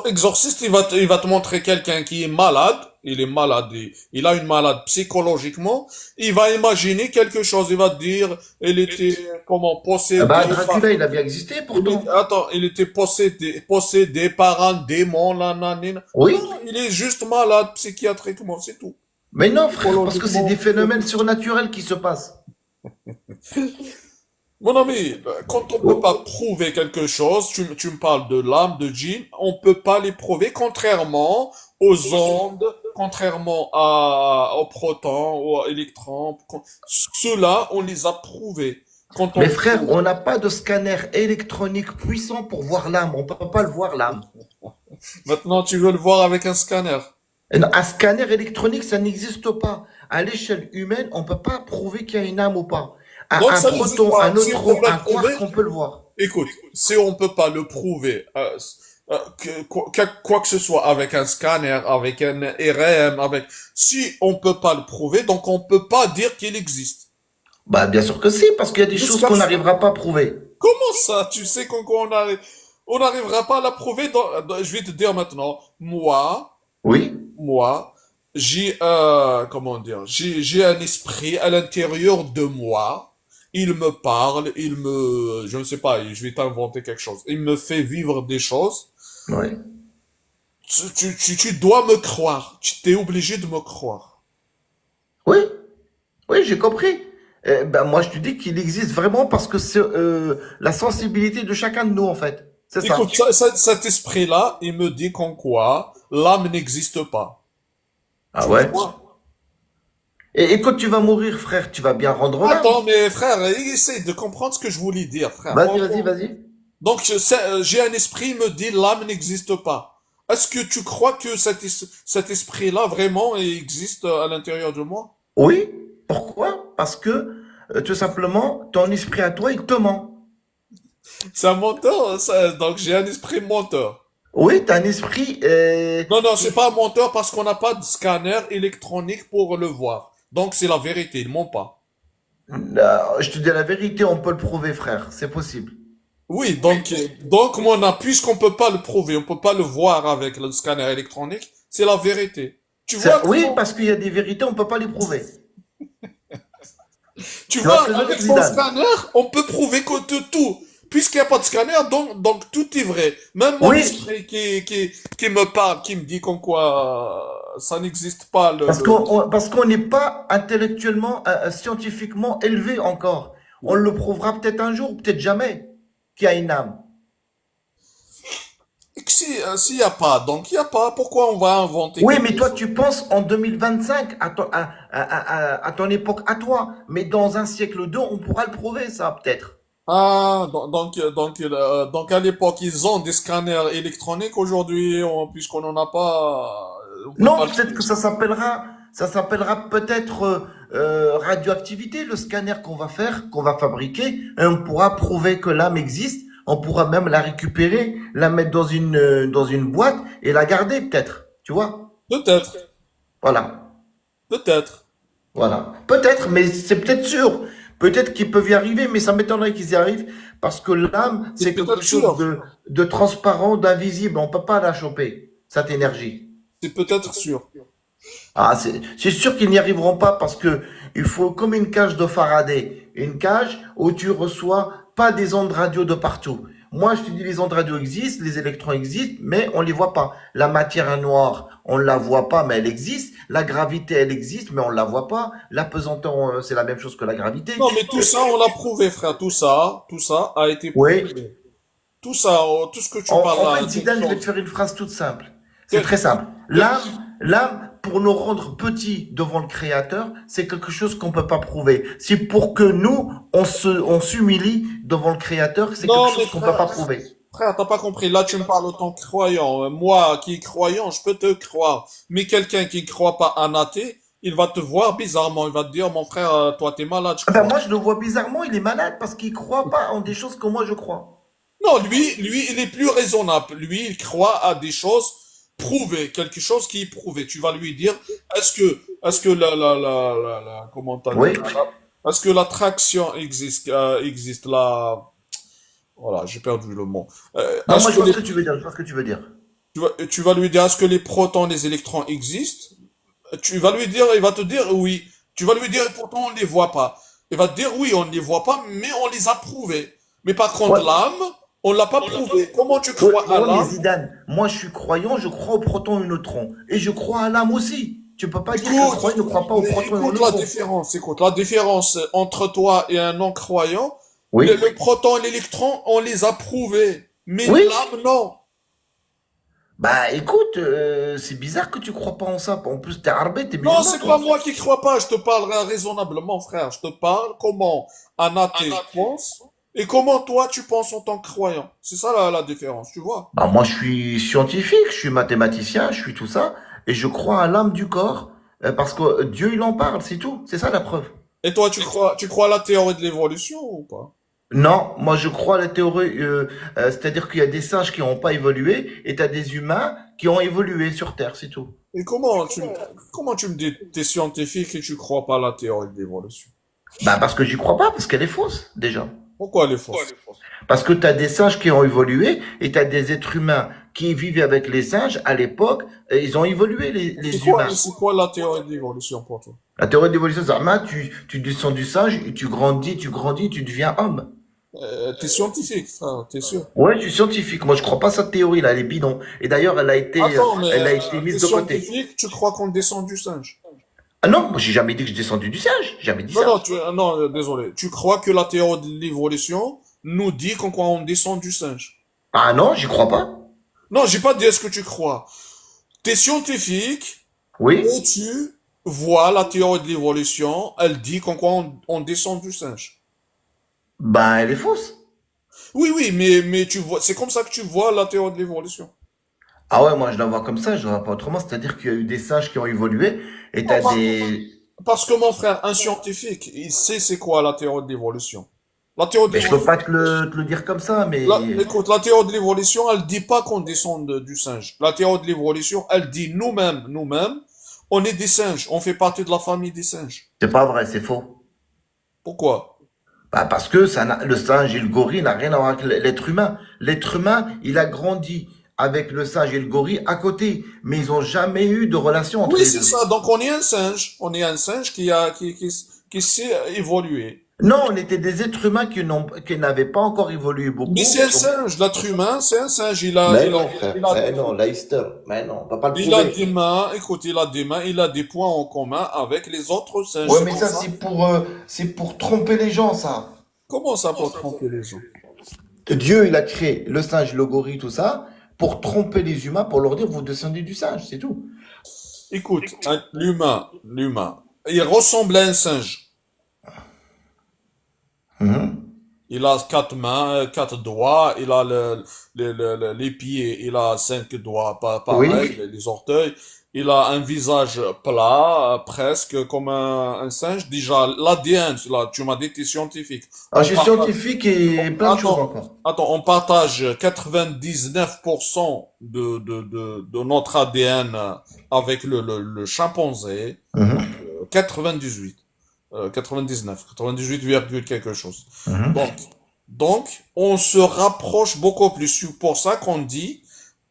Exorciste, il va te montrer quelqu'un qui est malade. Il est malade, il a une malade psychologiquement. Il va imaginer quelque chose. Il va te dire, il était, comment, Ah possédé bah, par, Dracula, il a bien existé, pourtant. attends, il était possédé par un démon, nanana. Oui. Non, il est juste malade psychiatriquement, c'est tout. Mais non, frère, parce que c'est Psychologiquement, des c'est phénomènes tout. surnaturels qui se passent. Mon ami, quand on peut pas Oh, prouver quelque chose, tu me parles de l'âme, de djinn, on peut pas les prouver contrairement aux ondes, contrairement aux protons, aux électrons. Ceux-là, on les a prouvés. Quand mais on frère, prouve, on n'a pas de scanner électronique puissant pour voir l'âme. On peut pas le voir, l'âme. maintenant tu veux le voir avec un scanner. Et non, un scanner électronique, ça n'existe pas. À l'échelle humaine, on peut pas prouver qu'il y a une âme ou pas. Donc Un ça n'existe proton, un pas. Si on peut neutron, pas un le prouver, quark, on peut le voir. écoute, si on peut pas le prouver, quoi que ce soit avec un scanner, avec un RM, si on peut pas le prouver, donc on peut pas dire qu'il existe. Bah, bien sûr que si, parce qu'il y a des choses Jusqu'à qu'on n'arrivera pas à prouver. comment ça, tu sais on n'arrivera pas à la prouver je vais te dire maintenant, Oui, moi, j'ai, comment dire, j'ai un esprit à l'intérieur de moi. Il me parle, je ne sais pas, je vais t'inventer quelque chose. Il me fait vivre des choses. oui. Tu dois me croire. Tu t'es obligé de me croire. Oui, oui, j'ai compris. Ben, moi, je te dis qu'il existe vraiment parce que c'est la sensibilité de chacun de nous, en fait. C'est Écoute, ça. cet esprit-là, il me dit qu'en quoi l'âme n'existe pas. Ah Tu le ouais? vois? Et quand tu vas mourir, frère, tu vas bien rendre l'âme? Attends, mais frère, essaye de comprendre ce que je voulais dire, frère. Vas-y, vas-y, vas-y. Donc, j'ai un esprit, il me dit l'âme n'existe pas. Est-ce que tu crois que cet esprit-là vraiment existe à l'intérieur de moi? Oui. Pourquoi? Parce que, tout simplement, ton esprit à toi, il te ment. C'est un menteur, donc j'ai un esprit menteur. Oui, t'as un esprit Non, non, c'est qui... pas un menteur parce qu'on n'a pas de scanner électronique pour le voir. Donc c'est la vérité, il ment pas. Je te dis la vérité, on peut le prouver, frère. C'est possible. Oui, puisqu'on peut pas le prouver, on peut pas le voir avec le scanner électronique, c'est la vérité. Tu vois Oui, comment, parce qu'il y a des vérités, on peut pas les prouver. tu Tu vois ce vois, que je veux dire, avec son Zidane? scanner, on peut prouver que tout. Puisqu'il n'y a pas de scanner, donc tout est vrai. Même mon Oui, esprit qui me parle, qui me dit qu'en quoi ça n'existe pas parce qu'on n'est pas intellectuellement, scientifiquement élevé encore. On le prouvera peut-être un jour, peut-être jamais, qu'il y a une âme. Et que s'il n'y a pas, donc il n'y a pas, pourquoi on va inventer Oui, mais quelque toi, chose? tu penses en 2025, à ton époque, à toi. Mais dans un siècle ou deux, on pourra le prouver, ça, peut-être. Ah, donc à l'époque, ils ont des scanners électroniques. Aujourd'hui, puisqu'on n'en a pas, on peut Non, pas peut-être que l'utiliser. ça s'appellera peut-être radioactivité, le scanner qu'on va faire, qu'on va fabriquer, et on pourra prouver que l'âme existe. On pourra même la récupérer, la mettre dans une boîte et la garder, peut-être. Tu vois? Peut-être, Voilà. peut-être. Voilà. Peut-être, mais c'est peut-être sûr. Peut-être qu'ils peuvent y arriver, mais ça m'étonnerait qu'ils y arrivent parce que l'âme, C'est c'est quelque peut-être chose sûr. de transparent, d'invisible. On peut pas la choper, cette énergie. C'est peut-être sûr. Ah, c'est sûr qu'ils n'y arriveront pas parce que il faut comme une cage de Faraday, une cage où tu reçois pas des ondes radio de partout. Moi, je te dis, les ondes radio existent, les électrons existent, mais on les voit pas. La matière noire, on la voit pas, mais elle existe. La gravité, elle existe, mais on la voit pas. L'apesanteur, c'est la même chose que la gravité. Non, mais tout ça, on l'a prouvé, frère. Tout ça a été Oui. prouvé. Tout ça, tout ce que tu parles En là, fait, quelque Zidane, je vais te chose. faire une phrase toute simple. C'est Quel- très simple. quel- L'âme, pour nous rendre petits devant le Créateur, c'est quelque chose qu'on peut pas prouver. C'est pour que nous, on s'humilie devant le Créateur, c'est Non, quelque mais chose qu'on peut pas prouver. frère, t'as pas compris. Là, tu me parles en tant que croyant. Moi, qui est croyant, je peux te croire. Mais quelqu'un qui croit pas, un athée, il va te voir bizarrement. Il va te dire, mon frère, toi, t'es malade, je Ah ben crois. moi, je le vois bizarrement, il est malade parce qu'il croit pas en des choses que moi je crois. Non, lui, il est plus raisonnable. Lui, il croit à des choses prouvées, quelque chose qui est prouvé. Tu vas lui dire, est-ce que comment t'as dit, Oui. est-ce que l'attraction existe là? Voilà, j'ai perdu le mot. Non, Est-ce moi je que vois ce que tu veux dire, je vois ce que tu veux dire. tu vas lui dire, est-ce que les protons, les électrons existent? Tu vas lui dire, il va te dire oui. Tu vas lui dire, pourtant on ne les voit pas. Il va te dire oui, on ne les voit pas, mais on les a prouvés. Mais par contre, Ouais. l'âme, on l'a pas prouvé. Comment tu Ouais, crois à ouais, mais l'âme? Zidane, moi je suis croyant, je crois aux protons et aux neutrons. Et je crois à l'âme aussi. Tu peux pas dire qu'un Écoute, croyant ne croit pas aux mais protons et aux écoute la neutrons. différence, écoute la différence entre toi et un non-croyant. Oui. Le proton et l'électron, on les a prouvés. Mais Oui. l'âme, non. Bah écoute, c'est bizarre que tu crois pas en ça. En plus, t'es arbé, t'es Non, musulman, c'est pas toi. moi qui crois pas, je te parle raisonnablement, frère. Je te parle comment un athée pense et comment toi tu penses en tant que croyant. C'est ça la différence, tu vois. Bah moi je suis scientifique, je suis mathématicien, je suis tout ça. Et je crois à l'âme du corps. Parce que Dieu il en parle, c'est tout. C'est ça la preuve. Et toi, tu crois à la théorie de l'évolution ou pas? Non, moi je crois à la théorie, c'est-à-dire qu'il y a des singes qui n'ont pas évolué et t'as des humains qui ont évolué sur Terre, c'est tout. Et comment tu me dis que t'es scientifique et tu crois pas à la théorie de l'évolution? Bah parce que j'y crois pas, parce qu'elle est fausse, déjà. Pourquoi elle est fausse? Parce que t'as des singes qui ont évolué et t'as des êtres humains qui vivaient avec les singes à l'époque, et ils ont évolué les humains. C'est quoi la théorie de l'évolution pour toi? La théorie de l'évolution, Zama, tu descends du singe, et tu grandis, tu deviens homme. T'es scientifique, frère, t'es sûr? Ouais, je suis scientifique. Moi, je crois pas à cette théorie-là, elle est bidon. Et d'ailleurs, Attends, mais elle a été t'es mise de côté. scientifique, tu crois qu'on descend du singe? Ah non, moi, j'ai jamais dit que je descendu du singe. J'ai jamais dit Non, ça. non, non, désolé. Tu crois que la théorie de l'évolution nous dit qu'on quoi on descend du singe? Ah non, j'y crois pas. Non, j'ai pas dit est-ce que tu crois. T'es scientifique Oui. et tu vois la théorie de l'évolution, elle dit qu'on quoi on descend du singe. Ben, elle est fausse. Oui, oui, mais tu vois, c'est comme ça que tu vois la théorie de l'évolution. Ah ouais, moi, je la vois comme ça, je la vois pas autrement. C'est-à-dire qu'il y a eu des singes qui ont évolué et Non, t'as des... parce que mon frère, un scientifique, il sait c'est quoi la théorie de l'évolution. La théorie de Mais je peux l'évolution, pas te le dire comme ça, mais... écoute, la théorie de l'évolution, elle dit pas qu'on descend du singe. La théorie de l'évolution, elle dit nous-mêmes, on est des singes, on fait partie de la famille des singes. C'est pas vrai, c'est faux. Pourquoi? Bah parce que le singe et le gorille n'a rien à voir avec l'être humain. L'être humain, il a grandi avec le singe et le gorille à côté, mais ils ont jamais eu de relation entre Oui, les c'est deux. ça. Donc on est un singe. On est un singe qui sait évoluer. Non, on était des êtres humains qui n'avaient pas encore évolué beaucoup. Mais c'est un singe. L'être humain, c'est un singe. Mais non, frère. Mais non, Leicester. Mais non, on va pas le il a prouver. des mains. Écoute, il a des mains. Il a des points en commun avec les autres singes. Ouais, C'est mais pour ça, c'est pour tromper les gens, ça. Comment ça pour tromper les gens? Dieu, il a créé le singe, le gorille, tout ça, pour tromper les humains, pour leur dire, vous descendez du singe, c'est tout. Écoute, l'humain, il ressemble à un singe. Mhm. Il a quatre mains, quatre doigts. Il a les pieds. Il a cinq doigts, pareil, Oui. les orteils. Il a un visage plat, presque comme un singe. Déjà, l'ADN, là, tu m'as dit que t'es scientifique. Ah, On je suis partage- scientifique et plein de choses Attends, encore. attends, on partage 99% de notre ADN avec le chimpanzé. Mhm. 98. 98 virgule quelque chose. Mhm. Donc, on se rapproche beaucoup plus. C'est pour ça qu'on dit,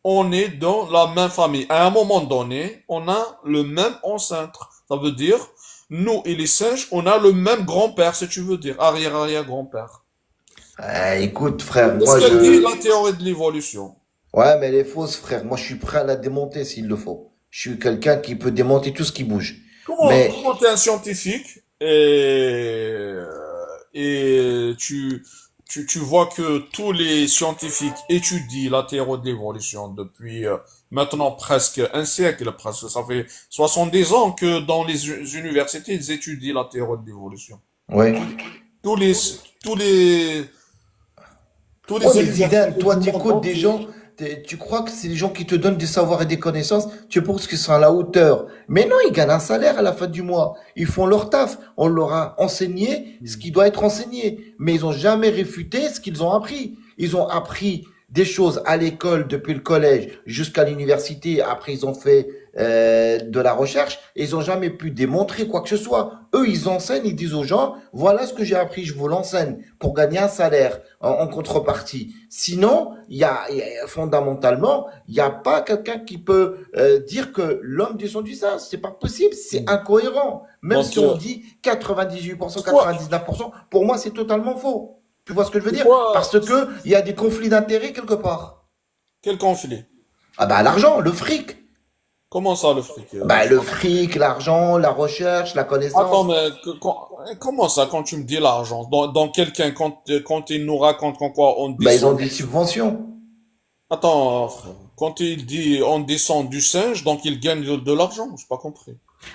on est dans la même famille. À un moment donné, on a le même ancêtre. Ça veut dire, nous et les singes, on a le même grand-père, si tu veux dire, arrière-arrière-grand-père. Écoute, frère, C'est ce moi, qu'elle dit la théorie de l'évolution. Ouais, mais elle est fausse, frère. Moi, je suis prêt à la démonter s'il le faut. Je suis quelqu'un qui peut démonter tout ce qui bouge. Mais, Comment t'es un scientifique et tu vois que tous les scientifiques étudient la théorie de l'évolution depuis maintenant presque un siècle, presque. Ça fait 70 ans que dans les universités, ils étudient la théorie de l'évolution. ouais. Tous les, tous les, tous les Ouais, mais universités Zidane, toi, du monde t'écoutes des entier. gens, tu crois que c'est les gens qui te donnent des savoirs et des connaissances, tu penses qu'ils sont à la hauteur. Mais non, ils gagnent un salaire à la fin du mois. Ils font leur taf. On leur a enseigné ce qui doit être enseigné. Mais ils ont jamais réfuté ce qu'ils ont appris. Ils ont appris des choses à l'école depuis le collège jusqu'à l'université. Après, ils ont fait de la recherche et ils ont jamais pu démontrer quoi que ce soit. Eux, ils enseignent, ils disent aux gens, voilà ce que j'ai appris, je vous l'enseigne pour gagner un salaire en contrepartie. Sinon, fondamentalement, il n'y a pas quelqu'un qui peut dire que l'homme descend du singe. C'est pas possible, c'est incohérent. Même Donc, si on dit 98%, pourquoi, 99%, pour moi, c'est totalement faux. Tu vois ce que je veux dire? pourquoi, Parce que il y a des conflits d'intérêts quelque part. quel conflit? Ah bah l'argent, le fric. Comment ça, le fric? Bah le fric, l'argent, la recherche, la Attends, connaissance. mais comment ça, quand tu me dis l'argent? Dans quelqu'un, quand il nous raconte qu'en quoi on Bah ils ont descend. des subventions. Attends, frère. Quand il dit on descend du singe, donc il gagne de l'argent. J'ai pas compris.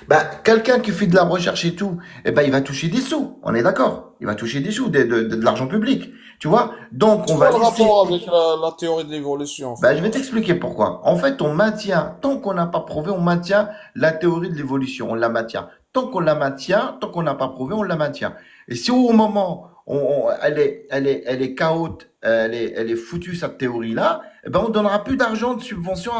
Bah quelqu'un qui fait de la recherche et tout, eh ben il va toucher des sous. On est d'accord. Il va toucher des sous, de l'argent public. Tu vois? Donc on C'est va quoi le laisser. rapport avec la théorie de l'évolution, Bah, frère? je vais t'expliquer pourquoi. En fait, on maintient, tant qu'on n'a pas prouvé, on maintient la théorie de l'évolution, on la maintient. Tant qu'on la maintient, tant qu'on n'a pas prouvé, on la maintient. Et si au moment, elle est chaotique, elle est foutue, cette théorie-là, eh ben, on donnera plus d'argent de subvention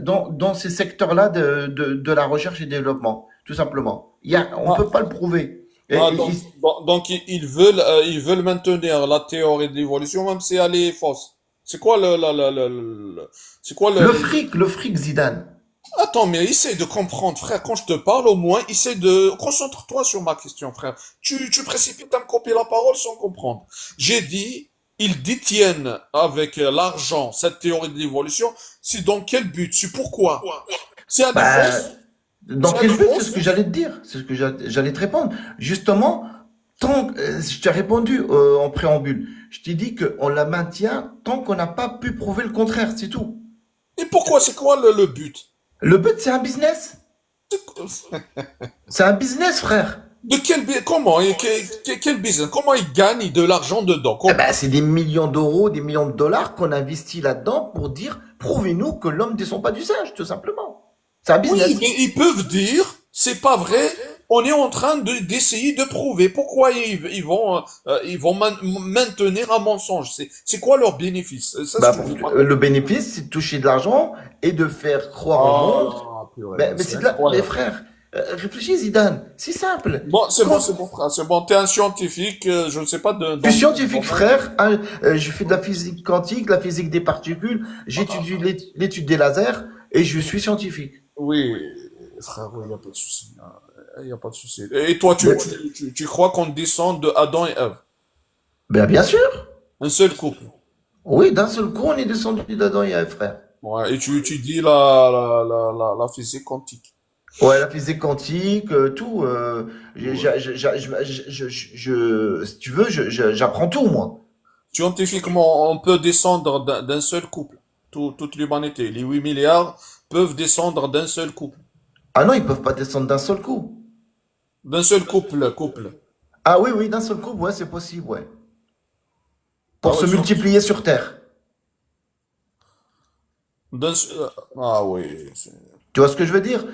dans ces secteurs-là de la recherche et développement. Tout simplement. On Ah, peut pas le prouver. ah, donc ils veulent maintenir la théorie de l'évolution, même si elle est fausse. C'est quoi c'est quoi le fric, Zidane. Attends, mais essaie de comprendre, frère. Quand je te parle, au moins, essaie de... Concentre-toi sur ma question, frère. Tu précipites à me couper la parole sans comprendre. J'ai dit, ils détiennent avec l'argent cette théorie de l'évolution. C'est dans quel but? C'est pourquoi? C'est à des Bah, fausses? dans C'est à quel des but? C'est ce fausses? que j'allais te dire. C'est ce que j'allais te répondre. Justement, je t'ai répondu en préambule. Je t'ai dit qu'on la maintient tant qu'on n'a pas pu prouver le contraire, c'est tout. Et pourquoi? C'est quoi le but? Le but, c'est un business. C'est un business, frère. De comment? Quel business? Comment ils gagnent de l'argent dedans? Eh Comment? ben, c'est des millions d'euros, des millions de dollars qu'on investit là-dedans pour dire, prouvez-nous que l'homme descend pas du singe, tout simplement. C'est un Oui, business. mais ils peuvent dire, c'est pas vrai, on est en train d'essayer de prouver. Pourquoi ils vont maintenir un mensonge? C'est quoi leur bénéfice? Ça, Bah, ce que je veux pas. le bénéfice, c'est de toucher de l'argent et de faire croire au monde. Ah, purée, Mais c'est c'est de la, mais incroyable. frère, réfléchis, Zidane. C'est simple. Bon, c'est bon, Quand, c'est bon, frère, c'est bon. T'es un scientifique, je ne sais pas je suis dans quel scientifique, domaine. frère. Hein, je fais de la physique quantique, de la physique des particules. J'étudie l'étude des lasers et je suis scientifique. Oui, frère, oui, il n'y a pas de souci. Il n'y a pas de souci. Et toi, Mais, tu crois qu'on descend de Adam et Ève? ben, bien sûr. Un seul couple. Oui, d'un seul coup, on est descendu d'Adam et Ève, frère. Ouais, et tu étudies la physique quantique. Ouais, la physique quantique, tout. Ouais. Si tu veux, j'apprends tout, moi. Scientifiquement, on peut descendre d'un seul couple. Toute l'humanité. Les 8 milliards peuvent descendre d'un seul couple. Ah non, ils peuvent pas descendre d'un seul coup. D'un seul couple. Ah oui, oui, d'un seul coup, ouais, c'est possible, ouais. Ah Pour se ouais, multiplier sur Terre. ah oui. Tu vois ce que je veux dire?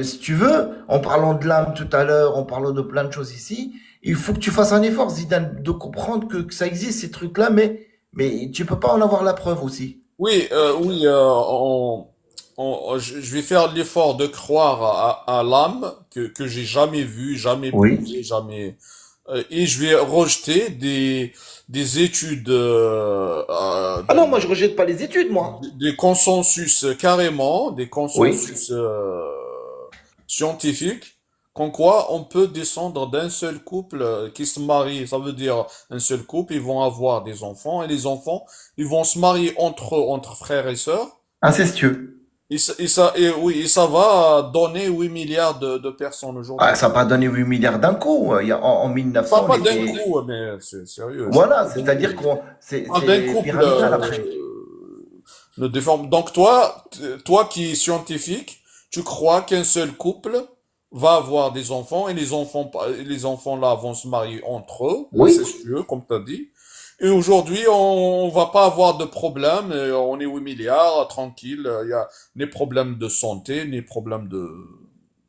Si tu veux, en parlant de l'âme tout à l'heure, en parlant de plein de choses ici, il faut que tu fasses un effort, Zidane, de comprendre que ça existe, ces trucs-là, mais tu peux pas en avoir la preuve aussi. Oui, oui, je vais faire l'effort de croire à l'âme que j'ai jamais vue, jamais Oui. posée, jamais. Et je vais rejeter des études, Ah non, moi je rejette pas les études, moi. des consensus carrément, des Oui. consensus scientifiques, qu'en quoi on peut descendre d'un seul couple qui se marie. Ça veut dire un seul couple, ils vont avoir des enfants et les enfants, ils vont se marier entre frères et sœurs. Incestueux. Oui, et ça va donner 8 milliards de personnes Ah, aujourd'hui. ça n'a pas donné 8 milliards d'un coup. En Pas, 1900, on pas d'un était... coup, mais c'est sérieux, Voilà, pas d'un c'est-à-dire coup. Pas d'un c'est couple pyramidal après. ne déforme. Donc toi qui es scientifique, tu crois qu'un seul couple va avoir des enfants et les enfants là vont se marier entre eux, Oui, incestueux, comme tu as dit. Et aujourd'hui, on va pas avoir de problème. On est 8 milliards, tranquille. Il y a ni problème de santé, ni problème de...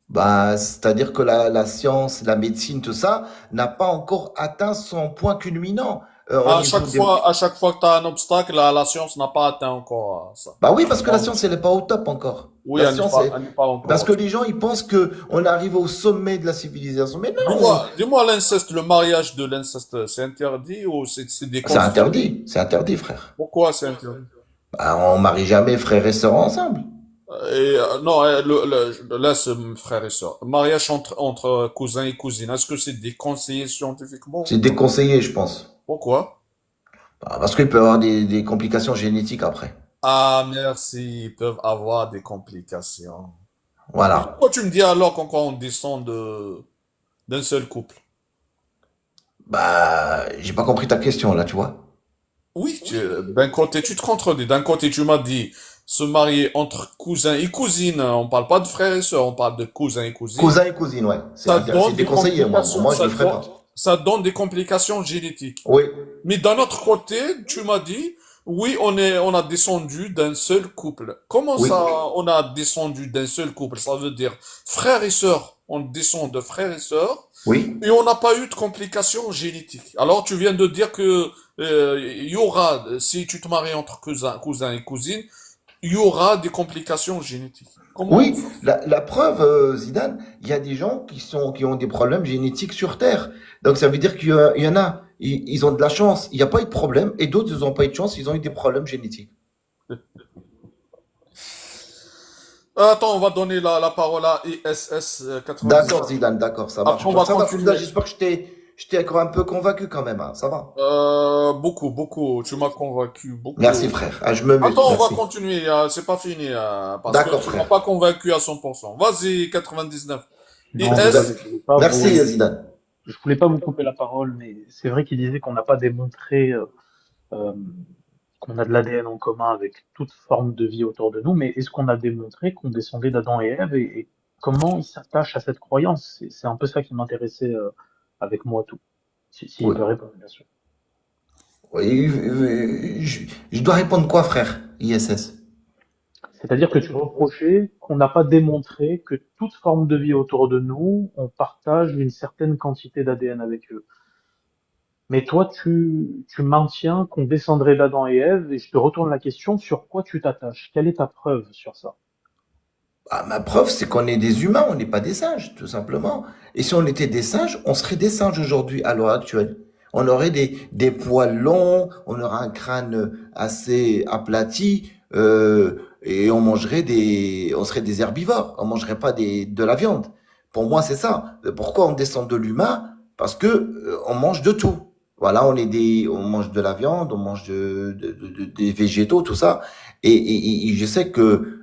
Bah, c'est-à-dire que la science, la médecine, tout ça, n'a pas encore atteint son point culminant au niveau des... À chaque fois que tu as un obstacle, la science n'a pas atteint encore ça. Bah oui, parce que la Donc, science, elle n'est pas au top encore. oui, La science, elle n'est pas parce encore. que les gens, ils pensent que on arrive au sommet de la civilisation. Mais non, Dis-moi l'inceste, le mariage de l'inceste, c'est interdit ou c'est déconseillé? c'est interdit, frère. Pourquoi c'est interdit? Bah, on marie jamais frères et sœurs ensemble. Non, laisse frère et sœur. Mariage entre cousins et cousines, est-ce que c'est déconseillé scientifiquement? C'est déconseillé, je pense. Pourquoi? Bah, parce qu'il peut y avoir des complications génétiques après. Ah, merci, ils peuvent avoir des complications. Mais Voilà. pourquoi tu me dis alors qu'on on descend d'un seul couple? Bah, j'ai pas compris ta question là, tu vois. Oui, d'un côté, tu te contredis. D'un côté, tu m'as dit se marier entre cousins et cousines. On parle pas de frères et sœurs, on parle de cousins et cousines. Cousin et cousine, ouais. Ça C'est donne des déconseillé, moi. complications, Moi, je le ferai pas. ça donne des complications génétiques. Oui, Mais d'un autre côté, tu m'as dit, oui, on a descendu d'un seul couple. Comment oui, ça, on a descendu d'un seul couple? Ça veut dire frères et sœurs. On descend de frères et sœurs. oui. Et on n'a pas eu de complications génétiques. Alors tu viens de dire que il y aura, si tu te maries entre cousins et cousines, il y aura des complications génétiques. Comment Oui, ça? la preuve, Zidane, il y a des gens qui ont des problèmes génétiques sur Terre. Donc ça veut dire il y en a, ils ont de la chance, il n'y a pas eu de problème, et d'autres, ils n'ont pas eu de chance, ils ont eu des problèmes génétiques. Attends, on va donner la parole à ISS 99. D'accord, Zidane, d'accord, ça marche. Après, on Bon, va ça va, continuer. j'espère que je t'ai encore un peu convaincu quand même, hein, ça va. Beaucoup, beaucoup. Tu m'as convaincu, Merci, beaucoup. frère. Ah, je me muscle, Attends, on va merci. continuer. C'est pas fini, parce que D'accord, tu m'as frère. pas convaincu à 100%. Vas-y, 99. Non, Vous mais avez- IS, je voulais pas Merci, vous, Zidane. je voulais pas vous couper la parole, mais c'est vrai qu'il disait qu'on n'a pas démontré euh, qu'on a de l'ADN en commun avec toute forme de vie autour de nous, mais est-ce qu'on a démontré qu'on descendait d'Adam et Ève et comment ils s'attachent à cette croyance? C'est un peu ça qui m'intéressait avec moi tout. Si il Oui. veut répondre, bien sûr. Oui, je dois répondre quoi, frère? ISS. C'est-à-dire que tu reprochais qu'on n'a pas démontré que toute forme de vie autour de nous, on partage une certaine quantité d'ADN avec eux. Mais toi, tu maintiens qu'on descendrait d'Adam et Ève, et je te retourne la question, sur quoi tu t'attaches? Quelle est ta preuve sur ça? Ah, ma preuve, c'est qu'on est des humains, on n'est pas des singes, tout simplement. Et si on était des singes, on serait des singes aujourd'hui, à l'heure actuelle. On aurait des poils longs, on aurait un crâne assez aplati, et on serait des herbivores. On mangerait pas de la viande. Pour moi, c'est ça. Pourquoi on descend de l'humain? Parce que on mange de tout. Voilà, on mange de la viande, on mange des végétaux, tout ça. Et je sais que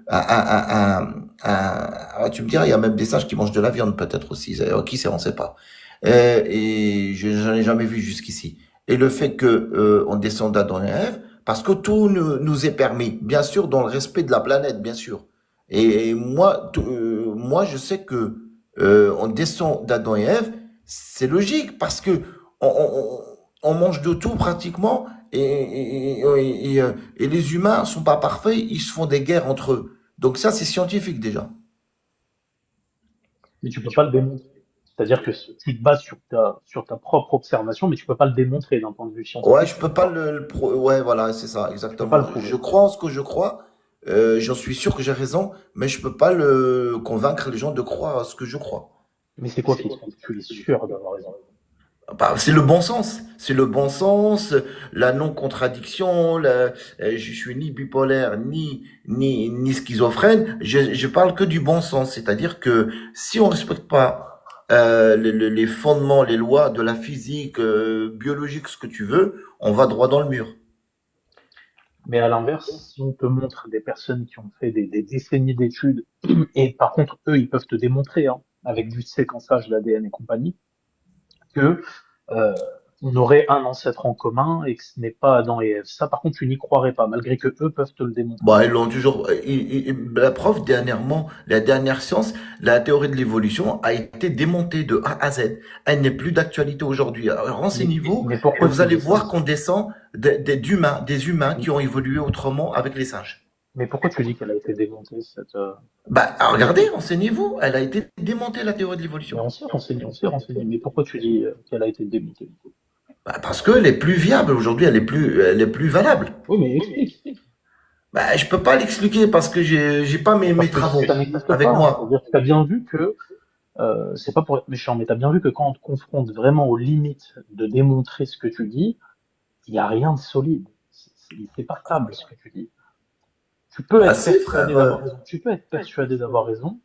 tu me diras, il y a même des singes qui mangent de la viande peut-être aussi. Qui sait, on sait pas. Et j'en ai jamais vu jusqu'ici. Et le fait que on descend d'Adam et Ève, parce que tout nous est permis, bien sûr, dans le respect de la planète, bien sûr. Et moi, moi, je sais que on descend d'Adam et Ève, c'est logique parce que on mange de tout pratiquement et les humains sont pas parfaits, ils se font des guerres entre eux. Donc ça, c'est scientifique déjà. Mais tu peux pas le démontrer. C'est-à-dire que tu te bases sur ta propre observation, mais tu peux pas le démontrer d'un point de vue Ouais, scientifique, je peux pas ouais, voilà, c'est ça, tu peux pas le exactement. Je prouver. crois en ce que je crois. J'en suis sûr que j'ai raison, mais je peux pas le convaincre les gens de croire à ce que je crois. Mais c'est quoi qui te fait que tu es sûr d'avoir raison? Bah, c'est le bon sens. C'est le bon sens, la non-contradiction, je suis ni bipolaire, ni schizophrène. Je parle que du bon sens. C'est-à-dire que si on respecte pas les fondements, les lois de la physique, biologique, ce que tu veux, on va droit dans le mur. Mais à l'inverse, si on te montre des personnes qui ont fait des décennies d'études, et par contre, eux, ils peuvent te démontrer, hein, avec du séquençage d'ADN et compagnie, que euh, on aurait un ancêtre en commun et que ce n'est pas Adam et Ève. Ça, par contre, tu n'y croirais pas, malgré que eux peuvent te le démontrer. Bon, ils l'ont toujours. La preuve, dernièrement, la dernière science, la théorie de l'évolution a été démontée de A à Z. Elle n'est plus d'actualité aujourd'hui. Alors, renseignez-vous Mais et pourquoi vous tu allez dis ça? voir qu'on descend des humains qui ont évolué autrement avec les singes. Mais pourquoi tu dis qu'elle a été démontée, cette... Bah, regardez, renseignez-vous. Elle a été démontée, la théorie de Mais l'évolution. on s'est renseigné. Mais pourquoi tu dis qu'elle a été démontée, du coup? Bah, parce qu'elle est plus viable aujourd'hui, elle est plus valable. Oui, mais explique. Bah, je peux pas l'expliquer parce que j'ai pas mes Parce que travaux ça n'existe avec pas. moi. C'est-à-dire que tu as bien vu que, c'est pas pour être méchant, mais tu as bien vu que quand on te confronte vraiment aux limites de démontrer ce que tu dis, il n'y a rien de solide. C'est pas stable ce que tu dis. Tu peux Bah, être si, frère. persuadé d'avoir raison. Tu peux être persuadé d'avoir raison,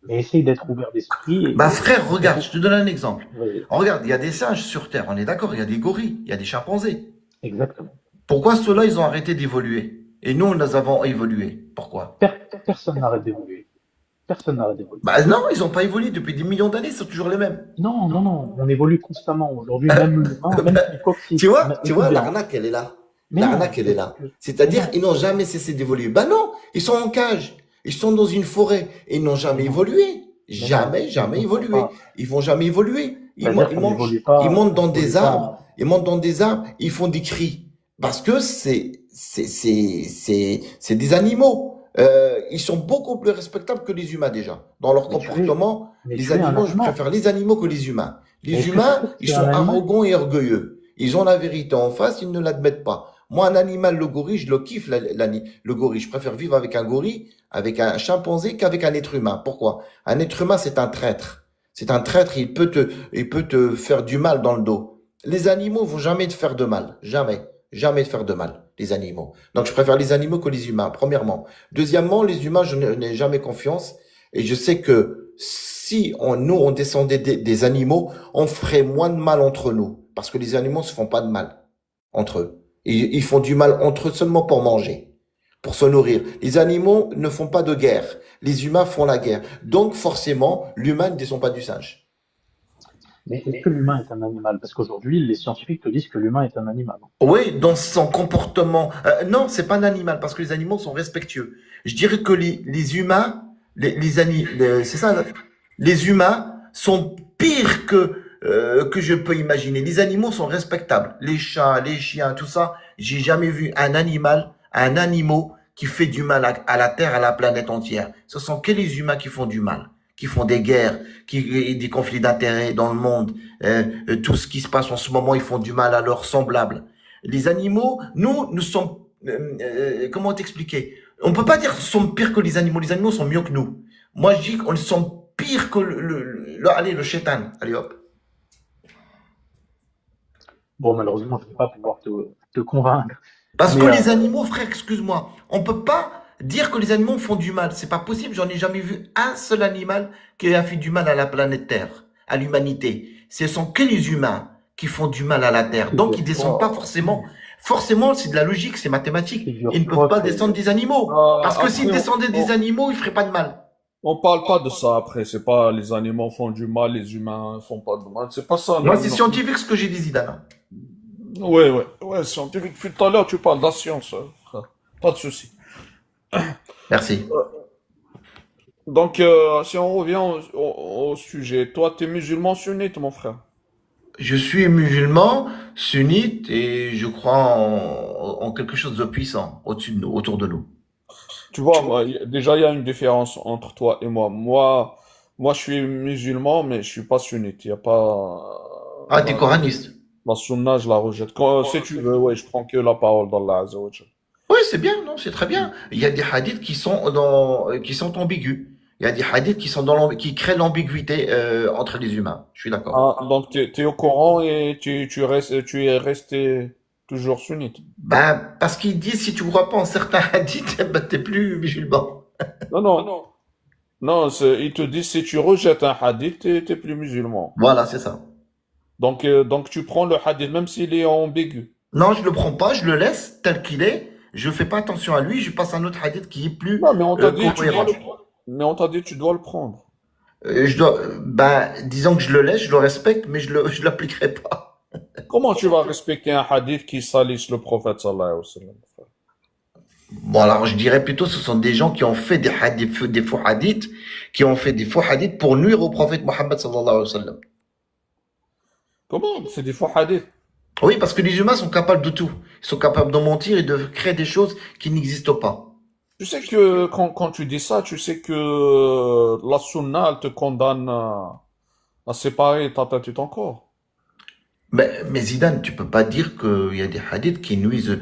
mais essaye d'être ouvert d'esprit. Bah, frère, regarde, je te donne un exemple. Vas-y. Regarde, il y a des singes sur Terre, on est d'accord, il y a des gorilles, il y a des chimpanzés. Exactement. Pourquoi ceux-là, ils ont arrêté d'évoluer? Et nous, nous avons évolué. Pourquoi? Personne n'arrête d'évoluer. Personne n'arrête d'évoluer. Bah non, ils n'ont pas évolué depuis des millions d'années, ils sont toujours les mêmes. Non, on évolue constamment. Aujourd'hui, même l'humain, même si coccyx. Tu vois, Écoute bien. l'arnaque, elle est là. Mais non, L'arnaque, elle est là. C'est-à-dire, ils n'ont jamais cessé d'évoluer. Bah non, ils sont en cage. Ils sont dans une forêt. Et ils n'ont jamais évolué. Jamais évolué. Ils vont jamais évoluer. Ils montent dans des arbres. Ils montent dans des arbres. Ils font des cris. Parce que c'est des animaux. Ils sont beaucoup plus respectables que les humains déjà. Dans leur comportement, les animaux, je préfère les animaux que les humains. Les humains, ils sont arrogants et orgueilleux. Ils ont la vérité en face, ils ne l'admettent pas. Moi, un animal, le gorille, je le kiffe, le gorille. Je préfère vivre avec un gorille, avec un chimpanzé qu'avec un être humain. Pourquoi? Un être humain, c'est un traître. C'est un traître, il peut te faire du mal dans le dos. Les animaux vont jamais te faire de mal. Jamais te faire de mal, les animaux. Donc, je préfère les animaux que les humains, premièrement. Deuxièmement, les humains, je n'ai jamais confiance. Et je sais que si on descendait des animaux, on ferait moins de mal entre nous. Parce que les animaux ne se font pas de mal entre eux. Ils font du mal entre eux seulement pour manger, pour se nourrir. Les animaux ne font pas de guerre. Les humains font la guerre. Donc, forcément, l'humain ne descend pas du singe. Mais est-ce que l'humain est un animal? Parce qu'aujourd'hui, les scientifiques te disent que l'humain est un animal. Oui, dans son comportement. Non, c'est pas un animal parce que les animaux sont respectueux. Je dirais que les humains, c'est ça, les humains sont pires que je peux imaginer. Les animaux sont respectables. Les chats, les chiens, tout ça. J'ai jamais vu un animal qui fait du mal à la terre, à la planète entière. Ce sont que les humains qui font du mal, qui font des guerres, des conflits d'intérêts dans le monde. Tout ce qui se passe en ce moment, ils font du mal à leurs semblables. Les animaux, nous sommes, comment t'expliquer? On peut pas dire qu'ils sont pires que les animaux. Les animaux sont mieux que nous. Moi, je dis qu'on sont pires que allez, le shaitan. Allez, hop. Bon, malheureusement, je ne vais pas pouvoir te convaincre. Parce que les animaux, frère, excuse-moi, on peut pas dire que les animaux font du mal. C'est pas possible. J'en ai jamais vu un seul animal qui a fait du mal à la planète Terre, à l'humanité. Ce sont que les humains qui font du mal à la Terre. Donc, ils descendent pas forcément. Forcément, c'est de la logique, c'est mathématique. Ils ne peuvent pas descendre des animaux. Parce que s'ils descendaient des animaux, ils feraient pas de mal. On parle pas de ça après, c'est pas les animaux font du mal, les humains font pas de mal, c'est pas ça. Moi, c'est scientifique ce que j'ai dit, Zidane. Ouais, scientifique. Depuis tout à l'heure, tu parles de la science, frère. Pas de souci. Merci. Donc, si on revient au sujet, toi, t'es musulman sunnite, mon frère. Je suis musulman, sunnite, et je crois en quelque chose de puissant au-dessus de nous, autour de nous. Tu vois, déjà, il y a une différence entre toi et moi. Moi, je suis musulman, mais je suis pas sunnite. Il y a pas... Ah, t'es coraniste. La sunna, je la rejette. Si tu veux, ouais, je prends que la parole d'Allah Azza wa Jal. Oui, c'est bien, non, c'est très bien. Il y a des hadiths qui sont ambigus. Il y a des hadiths qui créent l'ambiguïté entre les humains. Je suis d'accord. Ah, donc t'es au Coran et tu es resté toujours sunnite. Ben, parce qu'ils disent si tu ne crois pas en certains hadiths, ben, t'es plus musulman. Non, ils te disent si tu rejettes un hadith, t'es plus musulman. Voilà, c'est ça. Donc tu prends le hadith même s'il est ambigu. Non, je le prends pas, je le laisse tel qu'il est. Je fais pas attention à lui, je passe à un autre hadith qui est plus Non, mais on t'a dit cohérent. tu dois le prendre. Ben, disons que je le laisse, je le respecte, mais je l'appliquerai pas. Comment tu vas respecter un hadith qui salisse le prophète sallallahu alayhi wa sallam? Bon, alors je dirais plutôt ce sont des gens qui ont fait des faux hadiths, qui ont fait des faux hadiths pour nuire au prophète Mohammed sallallahu alayhi wa sallam. Comment? C'est des faux hadiths. Oui, parce que les humains sont capables de tout. Ils sont capables de mentir et de créer des choses qui n'existent pas. Tu sais que quand tu dis ça, tu sais que la sunna, elle te condamne à séparer ta tête et ton corps. Mais Zidane, tu peux pas dire qu'il y a des hadiths qui nuisent,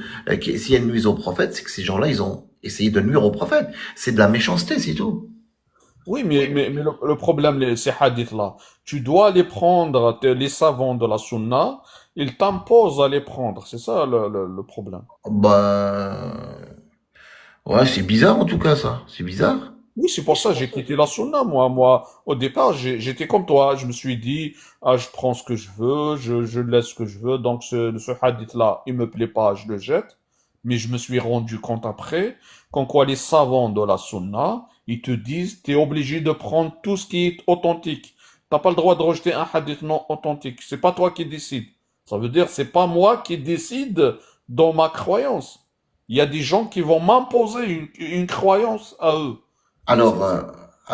si elles nuisent au prophète, c'est que ces gens-là, ils ont essayé de nuire au prophète. C'est de la méchanceté, c'est tout. Oui, mais le problème, ces hadiths-là, tu dois les prendre, les savants de la sunna, ils t'imposent à les prendre. C'est ça le problème. Bah, ouais, c'est bizarre en tout cas ça. C'est bizarre. Oui, c'est pour ça que j'ai quitté la sunna, moi. Moi, au départ, j'étais comme toi. Je me suis dit, ah, je prends ce que je veux, je laisse ce que je veux. Donc, ce hadith-là, il me plaît pas, je le jette. Mais je me suis rendu compte après, qu'en quoi les savants de la sunna, ils te disent, t'es obligé de prendre tout ce qui est authentique. T'as pas le droit de rejeter un hadith non authentique. C'est pas toi qui décide. Ça veut dire, c'est pas moi qui décide dans ma croyance. Il y a des gens qui vont m'imposer une croyance à eux. Alors,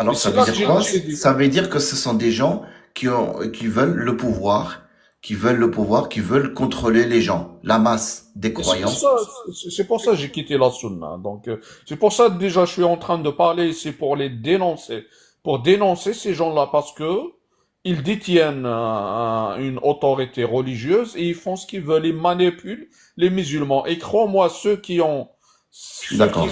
Et alors ça c'est veut là que dire quoi? j'ai dit. Ça veut dire que ce sont des gens qui veulent le pouvoir, qui veulent contrôler les gens, la masse des Et c'est pour croyants. ça, c'est pour ça que j'ai quitté la sunna. Donc, c'est pour ça que déjà je suis en train de parler ici pour les dénoncer. Pour dénoncer ces gens-là parce que ils détiennent une autorité religieuse et ils font ce qu'ils veulent. Ils manipulent les musulmans. Et crois-moi, D'accord.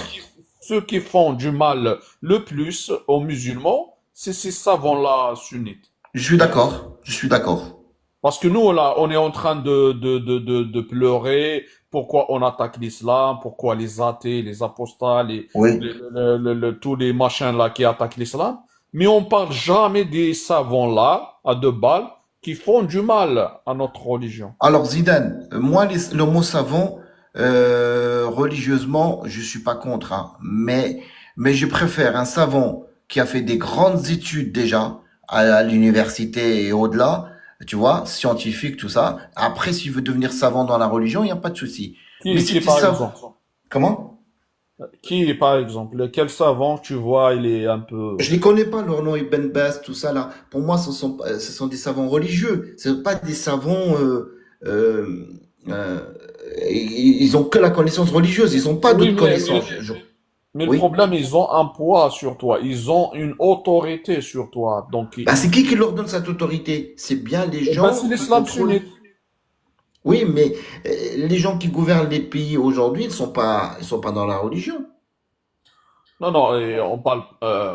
ceux qui font du mal le plus aux musulmans, c'est ces savants-là sunnites. Je suis d'accord. Je suis d'accord. Parce que nous, là, on est en train de pleurer pourquoi on attaque l'islam, pourquoi les athées, les apostats, Oui. tous les machins là qui attaquent l'islam. Mais on parle jamais des savants là, à deux balles, qui font du mal à notre religion. Alors Zidane, moi le mot savant, religieusement, je suis pas contre, hein, mais je préfère un savant qui a fait des grandes études déjà à l'université et au-delà, tu vois, scientifique, tout ça. Après, s'il veut devenir savant dans la religion, il n'y a pas de souci. Mais Qui si est tu par savant, exemple? comment? Qui est par exemple? Quel savant tu vois, il est un peu... Je les connais pas, leur nom Ibn Baz, tout ça là. Pour moi, ce sont des savants religieux. Ce sont pas des savants. Euh, euh, ils ont que la connaissance religieuse. Ils ont pas Oui, d'autres connaissances. mais le Oui. problème, ils ont un poids sur toi. Ils ont une autorité sur toi. Donc, Bah, c'est qui leur donne cette autorité? C'est bien les eh ben, gens c'est qui l'islam contrôlent. sunnite. Oui, mais les gens qui gouvernent les pays aujourd'hui, ils sont pas dans la religion. Non, non, et on parle,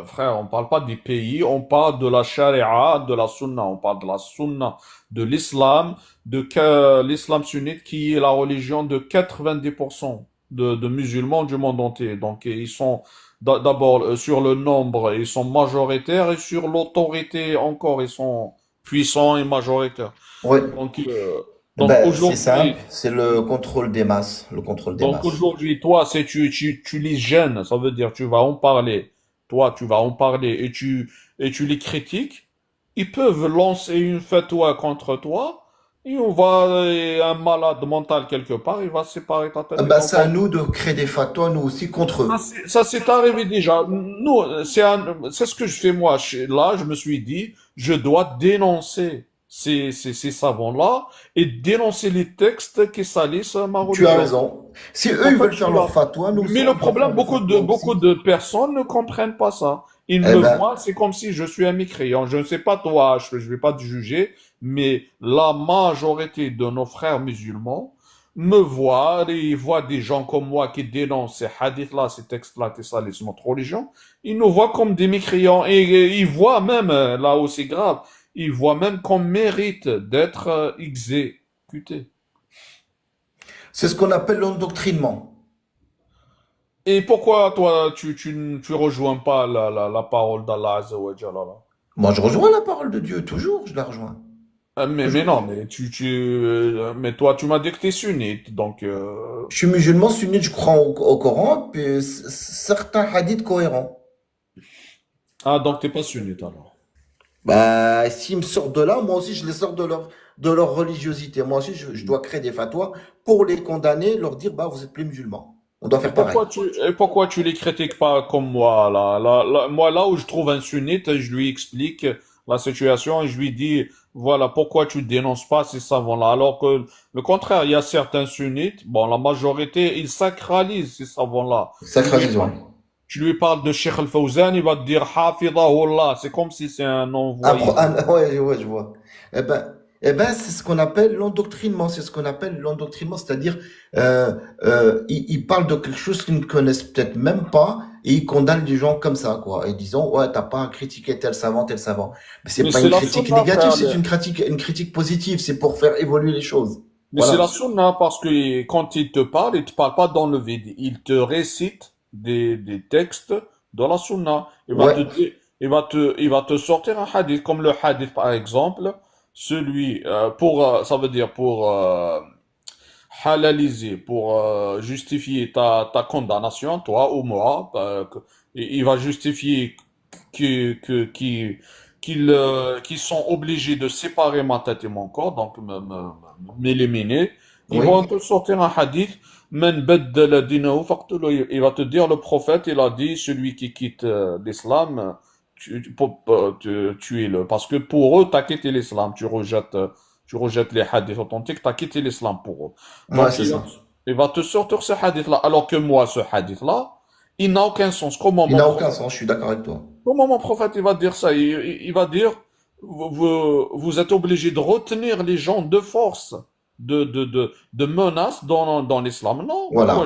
frère, on parle pas des pays, on parle de la charia, de la sunna, on parle de la sunna, de l'islam, l'islam sunnite qui est la religion de 90% de musulmans du monde entier. Donc, ils sont d'abord sur le nombre, ils sont majoritaires et sur l'autorité encore, ils sont puissants et majoritaires. Oui. Donc, Ben, c'est simple, c'est le contrôle des masses, le contrôle des donc masses. aujourd'hui, toi, si tu les gênes, ça veut dire tu vas en parler. Toi, tu vas en parler et tu les critiques. Ils peuvent lancer une fatwa contre toi et on va, et un malade mental quelque part, il va séparer ta tête et Ben, ton c'est à corps. nous de créer des fatwas, nous aussi, contre eux. Ça s'est arrivé déjà. Nous, c'est ce que je fais moi. Là, je me suis dit, je dois dénoncer ces savants-là et dénoncer les textes qui salissent ma Tu as religion. raison. Si eux, En ils fait, veulent faire leur voilà. fatwa, nous aussi, Mais on le doit faire problème, des fatwas beaucoup aussi. de personnes ne comprennent pas ça. Ils Eh me ben, voient, c'est comme si je suis un mécréant. Je ne sais pas toi, je vais pas te juger, mais la majorité de nos frères musulmans me voient et ils voient des gens comme moi qui dénoncent ces hadiths-là, ces textes-là qui salissent notre religion. Ils nous voient comme des mécréants et ils voient même, là où c'est grave, ils voient même qu'on mérite d'être exécutés. c'est ce qu'on appelle l'endoctrinement. Et pourquoi toi, tu rejoins pas la parole d'Allah Azza wa Jalla là? Moi, je rejoins la parole de Dieu, toujours, je la rejoins. Mais Toujours. non, mais mais toi, tu m'as dit que t'es sunnite, donc, Je suis musulman sunnite, je crois au Coran, puis certains hadiths cohérents. ah, donc t'es pas sunnite alors. Bah, s'ils me sortent de là, moi aussi, je les sors de leur, de leur religiosité. Moi aussi, je dois créer des fatwas pour les condamner, leur dire, bah, vous êtes plus musulmans. On doit Et faire pareil. pourquoi tu les critiques pas comme moi, là? Moi, là où je trouve un sunnite, je lui explique la situation et je lui dis, voilà, pourquoi tu dénonces pas ces savants-là? Alors que, le contraire, il y a certains sunnites, bon, la majorité, ils sacralisent ces savants-là. Sacralisation. Tu lui parles de Sheikh Al-Fawzan, il va te dire, Hafidahullah. C'est comme si c'est un envoyé. Ouais, ouais, je vois. C'est ce qu'on appelle l'endoctrinement. C'est ce qu'on appelle l'endoctrinement, c'est-à-dire, ils parlent de quelque chose qu'ils ne connaissent peut-être même pas et ils condamnent les gens comme ça, quoi. Et disons, ouais, t'as pas à critiquer tel savant, tel savant. Mais c'est Mais pas c'est une la critique sunna, négative, frère. c'est une critique positive. C'est pour faire évoluer les choses. Mais c'est la Voilà. sunna parce que quand il te parle pas dans le vide. Il te récite des textes de la sunna. Ouais, Il va te sortir un hadith, comme le hadith par exemple, celui, ça veut dire pour halaliser, pour justifier ta condamnation, toi ou moi, il va justifier qu'ils sont obligés de séparer ma tête et mon corps, donc m'éliminer. Ils oui. vont te sortir un hadith, Man baddala dinahu faqtuluhu. Il va te dire, le prophète, il a dit, celui qui quitte l'islam, tuez-le. Parce que pour eux, t'as quitté l'islam, tu rejettes les hadiths authentiques, t'as quitté l'islam pour eux. Ouais, Donc, c'est ça. il va te sortir ce hadith-là, alors que moi, ce hadith-là, il n'a aucun sens. Il n'a aucun sens, je suis d'accord avec toi. Comment mon prophète il va dire ça? Il va dire, vous êtes obligés de retenir les gens de force, de menaces dans l'islam. Non, Voilà.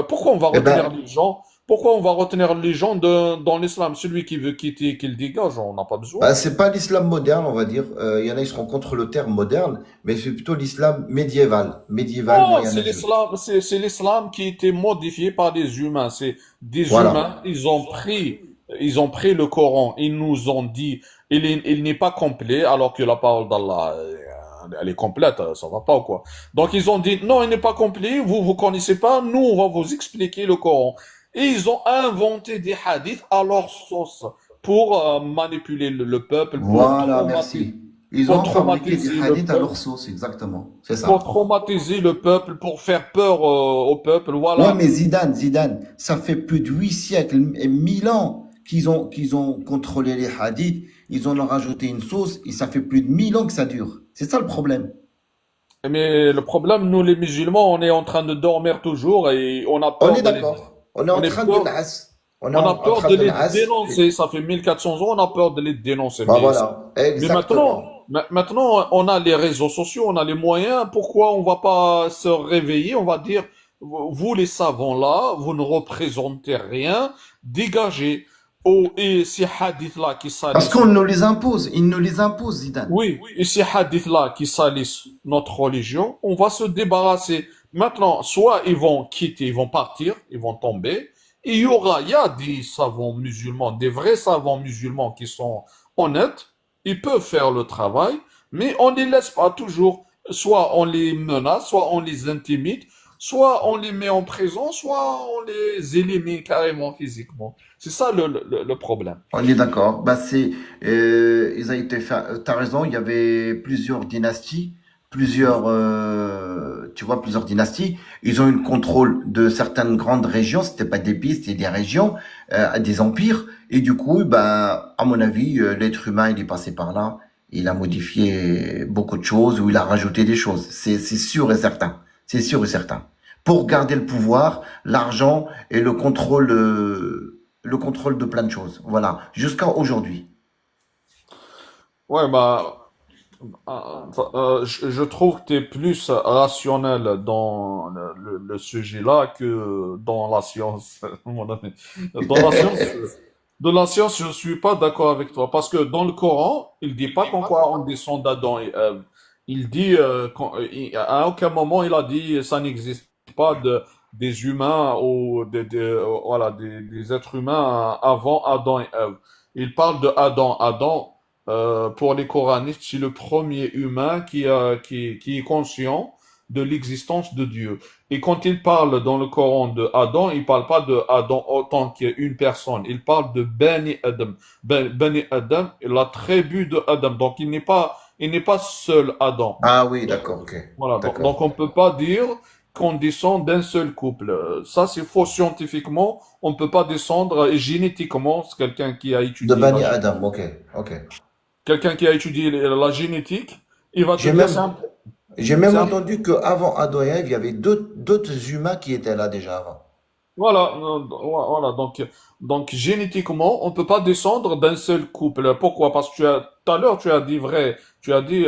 pourquoi on va Eh retenir ben, les gens? Pourquoi on va retenir les gens dans l'islam? Celui qui veut quitter, qu'il dégage, on n'a pas besoin. c'est pas l'islam moderne, on va dire. Il y en a, ils seront contre le terme moderne, mais c'est plutôt l'islam médiéval, Non, c'est moyenâgeux. l'islam, c'est l'islam qui a été modifié par des humains. C'est des Voilà. humains, ils ont pris le Coran, ils nous ont dit, il n'est pas complet, alors que la parole d'Allah, elle est complète, ça va pas ou quoi. Donc ils ont dit, non, il n'est pas complet, vous connaissez pas, nous on va vous expliquer le Coran. Et ils ont inventé des hadiths à leur sauce pour manipuler le peuple, Voilà, merci. Ils pour ont fabriqué des traumatiser le hadiths à peuple. leur sauce, exactement. C'est Pour ça. traumatiser le peuple, pour faire peur au peuple, Ouais, voilà. mais Zidane, ça fait plus de 8 siècles et 1000 ans qu'ils ont contrôlé les hadiths. Ils en ont rajouté une sauce et ça fait plus de 1000 ans que ça dure. C'est ça le problème. Mais le problème, nous les musulmans, on est en train de dormir toujours et on a On peur est d'accord. On est on en est train de peur, l'as. On est on a en peur train de de les l'as. dénoncer. Ça fait 1400 ans, on a peur de les dénoncer. Bah voilà, Mais maintenant, exactement. maintenant, on a les réseaux sociaux, on a les moyens. Pourquoi on va pas se réveiller? On va dire, vous les savants là, vous ne représentez rien, dégagez. Oh, et ces hadiths-là qui Parce salissent, qu'on nous les impose. Ils nous les imposent, Zidane. oui, et ces hadiths-là qui salissent notre religion, on va se débarrasser. Maintenant, soit ils vont quitter, ils vont partir, ils vont tomber. Et il y a des savants musulmans, des vrais savants musulmans qui sont honnêtes, ils peuvent faire le travail, mais on ne les laisse pas toujours. Soit on les menace, soit on les intimide, soit on les met en prison, soit on les élimine carrément physiquement. C'est ça le problème. On est d'accord. Bah ils ont été t'as raison. Il y avait plusieurs dynasties, tu vois, plusieurs dynasties. Ils ont eu le contrôle de certaines grandes régions. C'était pas des pays, c'était des régions, des empires. Et du coup, bah, à mon avis, l'être humain, il est passé par là. Il a modifié beaucoup de choses ou il a rajouté des choses. C'est sûr et certain. C'est sûr et certain. Pour garder le pouvoir, l'argent et le contrôle de plein de choses. Voilà, jusqu'à aujourd'hui. Ouais, bah, je trouve que tu es plus rationnel dans le sujet-là que dans la science, mon ami. Dans la science, de la science, je suis pas d'accord avec toi. Parce que dans le Coran, il dit pas qu'en quoi on descend d'Adam et Ève. Il dit, à aucun moment il a dit ça n'existe pas des humains ou voilà, des êtres humains avant Adam et Ève. Il parle de Adam. Adam, pour les coranistes, c'est le premier humain qui est conscient de l'existence de Dieu. Et quand il parle dans le Coran de Adam, il parle pas de Adam autant qu'une personne. Il parle de Bani Adam. Bani Adam, la tribu de Adam. Donc il n'est pas il n'est pas seul Adam. Ah oui, d'accord, ok. Voilà, D'accord. donc on peut pas dire qu'on descend d'un seul couple. Ça, c'est faux scientifiquement. On peut pas descendre et génétiquement. C'est quelqu'un qui a De étudié Bani Adam, ok, ok. quelqu'un qui a étudié la génétique, il va te J'ai dire même, j'ai c'est même un entendu qu'avant Adam et Ève, il y avait d'autres humains qui étaient là déjà avant. voilà, voilà. Donc génétiquement, on peut pas descendre d'un seul couple. Pourquoi? Parce que tout à l'heure, tu as dit vrai. Tu as dit,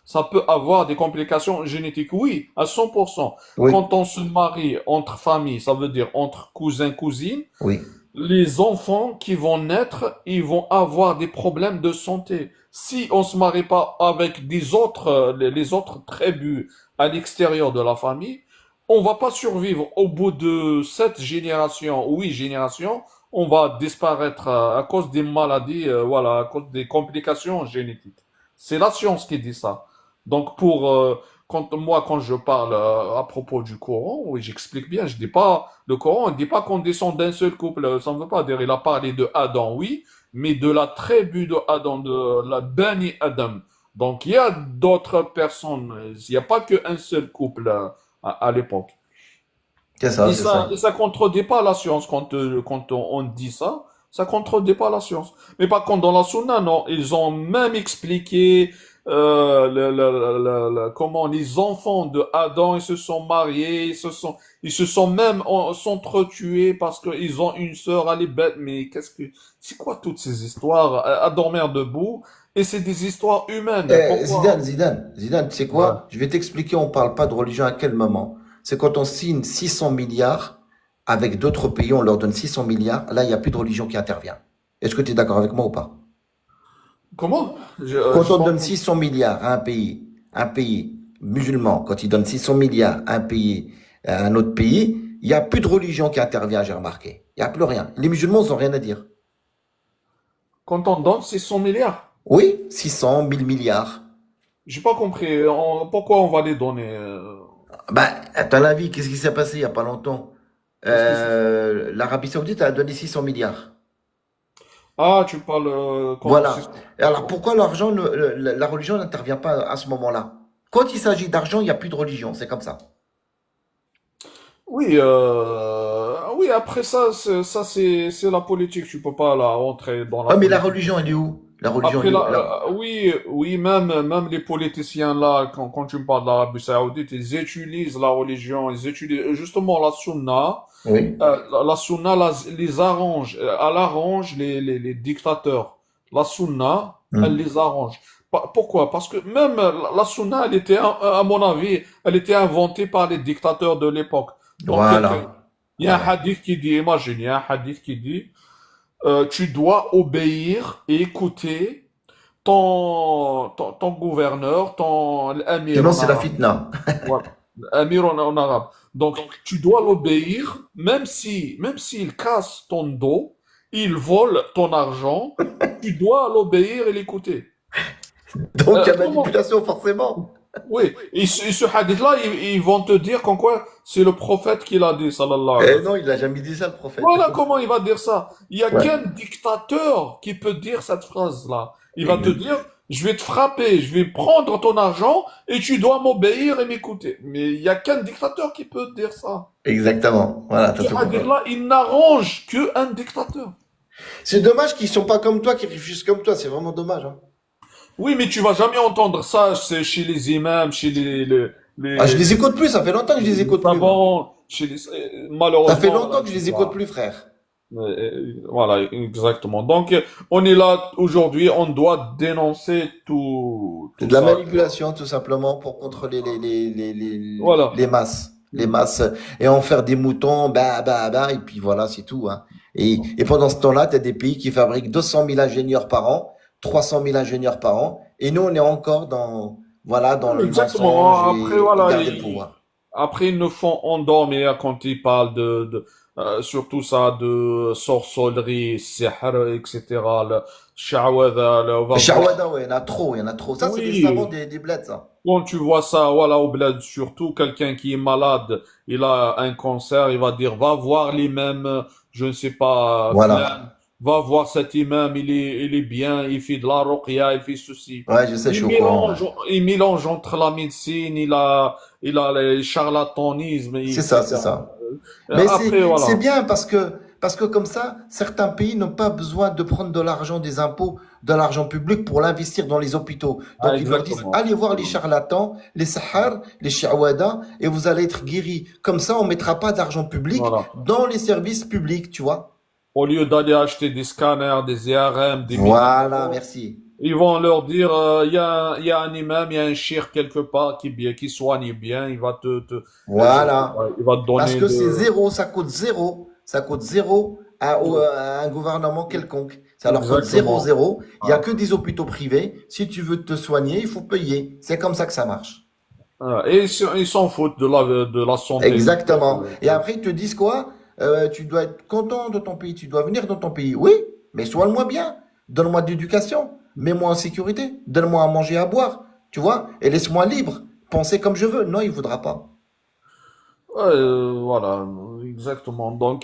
ça peut avoir des complications génétiques. Oui, à 100%. Oui, Quand on se marie entre familles, ça veut dire entre cousins, cousines, oui, les enfants qui vont naître, ils vont avoir des problèmes de santé. Si on se marie pas avec des autres, les autres tribus à l'extérieur de la famille, on va pas survivre. Au bout de 7 générations, 8 générations, on va disparaître à cause des maladies, voilà, à cause des complications génétiques. C'est la science qui dit ça. Donc quand je parle à propos du Coran, oui, j'explique bien. Je dis pas le Coran, il dit pas qu'on descend d'un seul couple. Ça ne veut pas dire. Il a parlé de Adam, oui, mais de la tribu de Adam, de la Bani Adam. Donc il y a d'autres personnes. Il n'y a pas qu'un seul couple à l'époque. c'est ça, Et c'est ça. ça contredit pas la science quand on dit ça. Ça contredit pas la science. Mais par contre, dans la Sunna, non. Ils ont même expliqué comment les enfants de Adam, ils se sont mariés, ils se sont même s'entretués parce qu'ils ont une sœur, elle est bête. Mais c'est quoi toutes ces histoires à dormir debout? Et c'est des histoires humaines. Pourquoi? Zidane, tu sais Ouais. quoi? Je vais t'expliquer, on parle pas de religion à quel moment. C'est quand on signe 600 milliards avec d'autres pays, on leur donne 600 milliards, là, il n'y a plus de religion qui intervient. Est-ce que tu es d'accord avec moi ou pas? Comment? Quand J'ai on pas donne entendu. 600 milliards à un pays musulman, quand il donne 600 milliards à un pays, à un autre pays, il n'y a plus de religion qui intervient, j'ai remarqué. Il n'y a plus rien. Les musulmans, ils n'ont rien à dire. Quand on donne, c'est 100 milliards. Oui, 600, 1000 milliards. J'ai pas compris. Pourquoi on va les donner? Bah, à ton avis, qu'est-ce qui s'est passé il n'y a pas longtemps? Qu'est-ce qui se... L'Arabie Saoudite a donné 600 milliards. Ah, tu parles quand c'est... Voilà. Et alors pourquoi l'argent, la religion n'intervient pas à ce moment-là? Quand il s'agit d'argent, il n'y a plus de religion, c'est comme ça. Oui, oui. Après ça, c'est la politique. Tu peux pas la rentrer dans la Ah, mais la politique. religion, elle est où? La religion, Après elle est où? oui, oui. Même les politiciens là, quand tu me parles de l'Arabie Saoudite, ils utilisent la religion, ils utilisent justement la sunna. Oui. La sunna les arrange, elle arrange les dictateurs. La sunna, elle Hmm. les arrange. Pourquoi? Parce que même la sunna, elle était, à mon avis, elle était inventée par les dictateurs de l'époque. Donc, Voilà. il y a un Voilà. hadith qui dit, imagine, il y a un hadith qui dit, tu dois obéir et écouter ton gouverneur, ton amir Sinon, en c'est la arabe. fitna. Voilà. Amir en arabe. Donc, tu dois l'obéir, même s'il casse ton dos, il vole ton argent, tu dois l'obéir et l'écouter. Donc, il y a Comment? manipulation, forcément. Oui. Et ce hadith-là, ils vont te dire qu'en quoi c'est le prophète qui l'a dit, sallallahu alayhi wa Eh sallam. non, il n'a jamais dit ça, le prophète. Voilà comment il va dire ça. Il y a Ouais. qu'un dictateur qui peut dire cette phrase-là. Il va te Exact. dire, je vais te frapper, je vais prendre ton argent et tu dois m'obéir et m'écouter. Mais il y a qu'un dictateur qui peut dire ça. Exactement. Voilà, t'as Ce tout compris. hadith-là, il n'arrange qu'un dictateur. C'est dommage qu'ils sont pas comme toi, qu'ils réfléchissent comme toi. C'est vraiment dommage, hein. Oui, mais tu vas jamais entendre ça c'est chez les imams, chez Ah, je les les écoute plus. Ça fait longtemps que je les écoute plus, moi. savants, Ça fait malheureusement, longtemps que je les écoute voilà. plus, frère. Voilà, exactement. Donc, on est là aujourd'hui, on doit dénoncer C'est tout de la ça. manipulation, tout simplement, pour contrôler Voilà. les masses. Les masses. Et en faire des moutons, et puis voilà, c'est tout, hein. Et pendant ce temps-là, tu as des pays qui fabriquent 200 000 ingénieurs par an, 300 000 ingénieurs par an. Et nous, on est encore voilà, dans le mensonge Exactement. Après, et voilà, garder le pouvoir. après, ils nous font endormir quand ils parlent surtout ça, de sorcellerie, sihr, etc., le sha'wada, on va Le voir. shawada, ouais, il y en a trop, il y en a trop. Ça, c'est les savants Oui, des bleds, ça. quand tu vois ça, voilà, au bled, surtout quelqu'un qui est malade, il a un cancer, il va dire, va voir les mêmes, je ne sais pas, Voilà. flan, va voir cet imam, il est bien, il fait de la ruqya, il fait ceci. Ouais, je sais, je suis au courant. Ouais. Il mélange entre la médecine, il a le charlatanisme, C'est ça, c'est etc. ça. Mais Après, c'est voilà. bien parce que comme ça, certains pays n'ont pas besoin de prendre de l'argent des impôts, de l'argent public pour l'investir dans les hôpitaux. Ah, Donc ils leur disent, exactement. allez voir les charlatans, les sahars, les shiawada, et vous allez être guéris. Comme ça, on mettra pas d'argent public Voilà. dans les services publics, tu vois. Au lieu d'aller acheter des scanners, des IRM, des Voilà, médicaments, merci. ils vont leur dire, il y a un imam, il y a un shir quelque part qui soigne bien, je sais Voilà. pas, il va te Parce donner que c'est de, zéro, ça coûte zéro à un gouvernement quelconque. Ça leur coûte zéro, exactement. zéro. Il y a Ah. que des hôpitaux privés. Si tu veux te soigner, il faut payer. C'est comme ça que ça marche. Ah. Et ils s'en foutent de la santé du Exactement. Et peuple. après, ils te disent quoi? Tu dois être content de ton pays, tu dois venir dans ton pays. Oui, mais soigne-moi bien. Donne-moi de l'éducation. Mets-moi en sécurité. Donne-moi à manger, à boire. Tu vois? Et laisse-moi libre. Penser comme je veux. Non, il voudra pas. Ouais, voilà, exactement. Donc,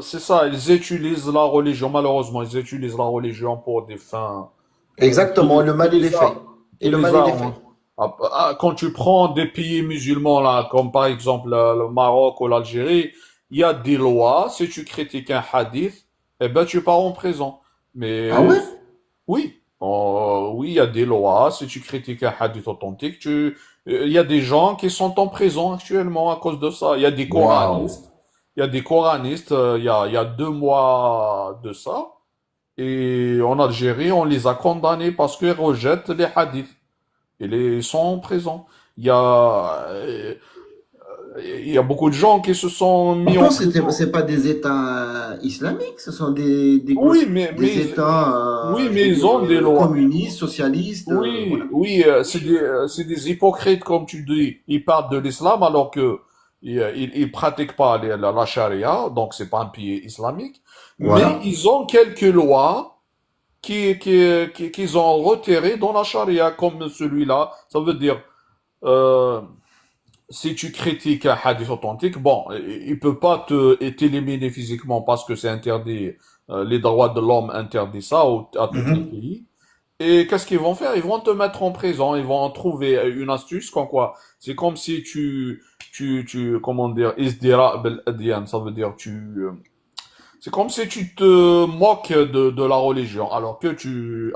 c'est ça, ils utilisent la religion, malheureusement, ils utilisent la religion pour des fins Exactement. Le qui mal, il est les fait. a, Et qui le les mal, il est arrangent. fait. Quand tu prends des pays musulmans, là, comme par exemple le Maroc ou l'Algérie, il y a des lois, si tu critiques un hadith, eh ben, tu pars en prison. Ah Mais ouais? oui, oui, il y a des lois. Si tu critiques un hadith authentique, il y a des gens qui sont en prison actuellement à cause de ça. Il y a des Waouh. coranistes. Il y a des coranistes. Il y a 2 mois de ça. Et en Algérie, on les a condamnés parce qu'ils rejettent les hadiths. Ils sont en prison. Il y a, euh, il y a beaucoup de gens qui se sont mis en Pourtant, prison. c'est pas des États islamiques, ce sont Oui, des États oui, mais ils ont des lois. communistes, socialistes, voilà. Oui, oui, c'est des hypocrites, comme tu dis. Ils parlent de l'islam alors que ils pratiquent pas la charia, donc c'est pas un pays islamique. Mais Voilà. ils ont quelques lois qu'ils ont retirées dans la charia, comme celui-là. Ça veut dire, euh, si tu critiques un hadith authentique, bon, il peut pas t'éliminer physiquement parce que c'est interdit. Les droits de l'homme interdisent ça à tous les Mhm. pays. Et qu'est-ce qu'ils vont faire? Ils vont te mettre en prison. Ils vont trouver une astuce comme quoi. C'est comme si comment dire, isdira bil adyan, ça veut dire c'est comme si tu te moques de la religion, alors que le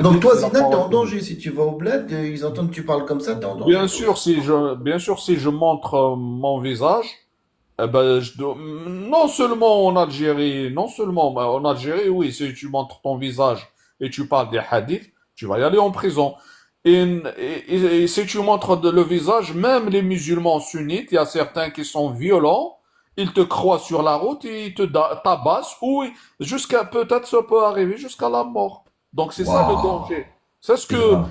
Donc hadith, toi, c'est la Zidane, t'es parole en de Dieu. danger. Si tu vas au bled, ils entendent que tu parles comme ça, t'es en danger, toi. Bien sûr, si je montre mon visage, eh ben, non seulement en Algérie, non seulement, mais en Algérie, oui, si tu montres ton visage et tu parles des hadiths, tu vas y aller en prison. Et si tu montres le visage, même les musulmans sunnites, il y a certains qui sont violents, ils te croient sur la route et ils te tabassent, ou jusqu'à, peut-être ça peut arriver jusqu'à la mort. Donc c'est ça le Waouh, danger. C'est ce c'est que, grave.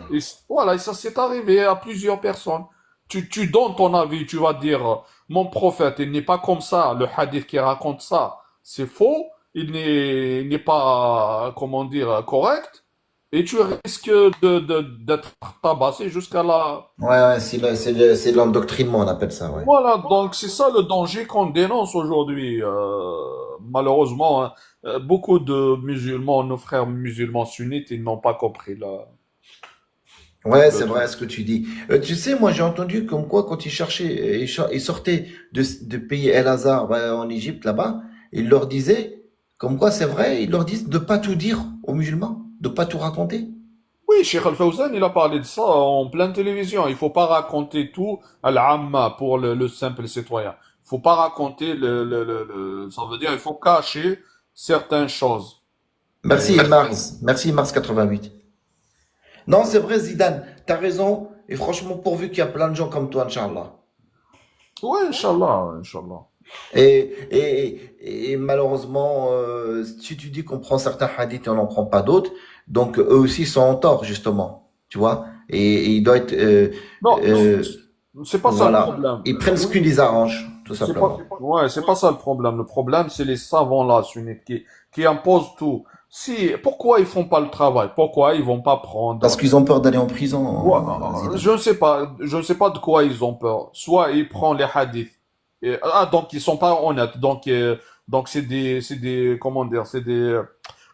voilà, et ça s'est arrivé à plusieurs personnes. Tu donnes ton avis, tu vas dire, mon prophète, il n'est pas comme ça. Le hadith qui raconte ça, c'est faux. Il n'est pas, comment dire, correct. Et tu risques d'être tabassé jusqu'à la... Ouais, ouais, c'est de l'endoctrinement, on appelle ça, ouais. Voilà, donc c'est ça le danger qu'on dénonce aujourd'hui. Malheureusement, hein. Beaucoup de musulmans, nos frères musulmans sunnites, ils n'ont pas compris Ouais, le c'est vrai truc. ce que tu dis. Tu sais, moi j'ai entendu comme quoi quand ils cherchaient, ils sortaient de payer El Azhar en Égypte là-bas, ils leur disaient, comme quoi c'est vrai, ils leur disent de pas tout dire aux musulmans, de pas tout raconter. Oui, Cheikh Al-Fawzan, il a parlé de ça en pleine télévision. Il faut pas raconter tout à l'amma pour le simple citoyen. Il faut pas raconter ça veut dire il faut cacher certaines choses. Merci Et Merci Mars 88. Non, c'est vrai Zidane, t'as raison, et franchement pourvu qu'il y a plein de gens comme toi, Inch'Allah. ouais, Inch'Allah, Inch'Allah. Et malheureusement, si tu dis qu'on prend certains hadiths et on n'en prend pas d'autres, donc eux aussi sont en tort, justement. Tu vois? Et il doit être... Non, euh, c'est pas ça le voilà. problème. Ils prennent ce Oui, qui les arrange, tout c'est pas, simplement. ouais, c'est pas ça le problème. Le problème, c'est les savants là, sunnites, qui imposent tout. Si, pourquoi ils font pas le travail? Pourquoi ils vont pas Parce prendre? qu'ils ont peur d'aller en Ouais, prison, Zidane. je ne sais pas de quoi ils ont peur. Soit ils prennent les hadiths. Donc ils sont pas honnêtes. Donc comment dire, c'est des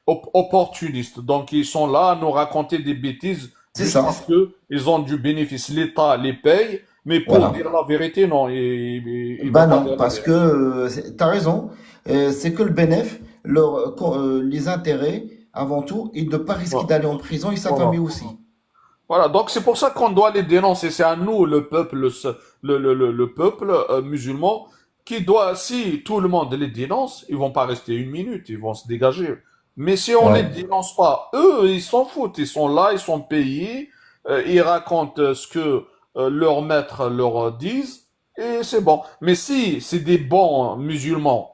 opportunistes. Donc ils sont là à nous raconter des bêtises C'est juste ça. parce que ils ont du bénéfice. L'État les paye, mais pour Voilà. dire la vérité, non, il Ben veut pas non, dire la parce que vérité. t'as raison, c'est que le bénéfice, les intérêts, avant tout, et de ne pas risquer Voilà. d'aller en prison et sa famille Voilà. aussi. Voilà, donc c'est pour ça qu'on doit les dénoncer. C'est à nous, le peuple, le peuple musulman, qui doit, si tout le monde les dénonce, ils vont pas rester une minute, ils vont se dégager. Mais si on les Ouais. dénonce pas, eux, ils s'en foutent, ils sont là, ils sont payés, ils racontent ce que leurs maîtres leur disent, et c'est bon. Mais si c'est des bons musulmans,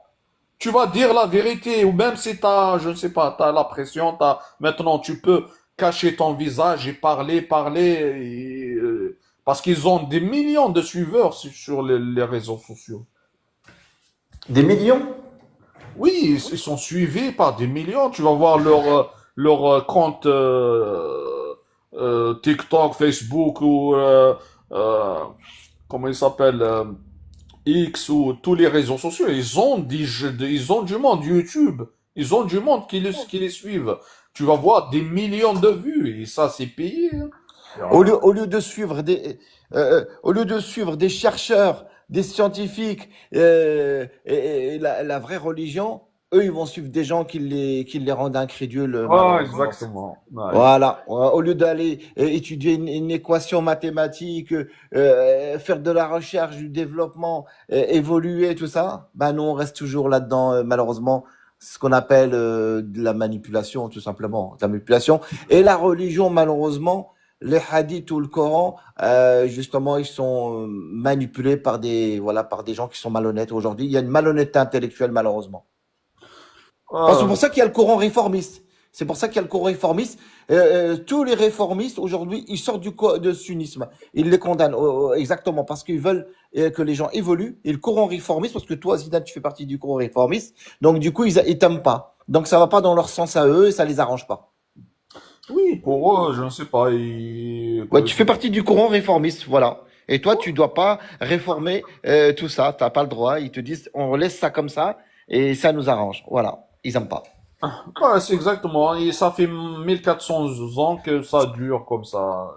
tu vas dire la vérité, ou même si t'as, je ne sais pas, t'as la pression, maintenant tu peux cacher ton visage et parler, parce qu'ils ont des millions de suiveurs sur les réseaux sociaux. Des millions? Oui, ils sont suivis par des millions. Tu vas voir leur compte TikTok, Facebook ou euh, comment il s'appelle X ou tous les réseaux sociaux. Ils ont du monde YouTube. Ils ont du monde qui les suivent. Tu vas voir des millions de vues et ça c'est payé, hein. Au lieu de suivre au lieu de suivre des chercheurs, des scientifiques, et la vraie religion, eux, ils vont suivre des gens qui les rendent incrédules, Ah, malheureusement. exactement. Ouais. Voilà. Au lieu d'aller étudier une équation mathématique, faire de la recherche, du développement, évoluer, tout ça, ben nous, on reste toujours là-dedans, malheureusement, ce qu'on appelle de la manipulation, tout simplement. De la manipulation. Et la religion, malheureusement, les hadiths ou le Coran, justement, ils sont manipulés par voilà, par des gens qui sont malhonnêtes aujourd'hui. Il y a une malhonnêteté intellectuelle, malheureusement. C'est pour Ah, ça qu'il y a le courant réformiste. C'est pour ça qu'il y a le courant réformiste. Tous les réformistes, aujourd'hui, ils sortent de sunnisme. Ils les condamnent, exactement, parce qu'ils veulent que les gens évoluent. Et le courant réformiste, parce que toi, Zidane, tu fais partie du courant réformiste. Donc, du coup, ils t'aiment pas. Donc, ça va pas dans leur sens à eux et ça les arrange pas. oui, pour eux, je ne sais pas. Ouais, tu fais partie du courant réformiste, voilà. Et toi, tu dois pas réformer tout ça. T'as pas le droit. Ils te disent, on laisse ça comme ça et ça nous arrange. Voilà. Ils aiment pas. Ouais, c'est exactement. Et ça fait 1400 ans que ça dure comme ça.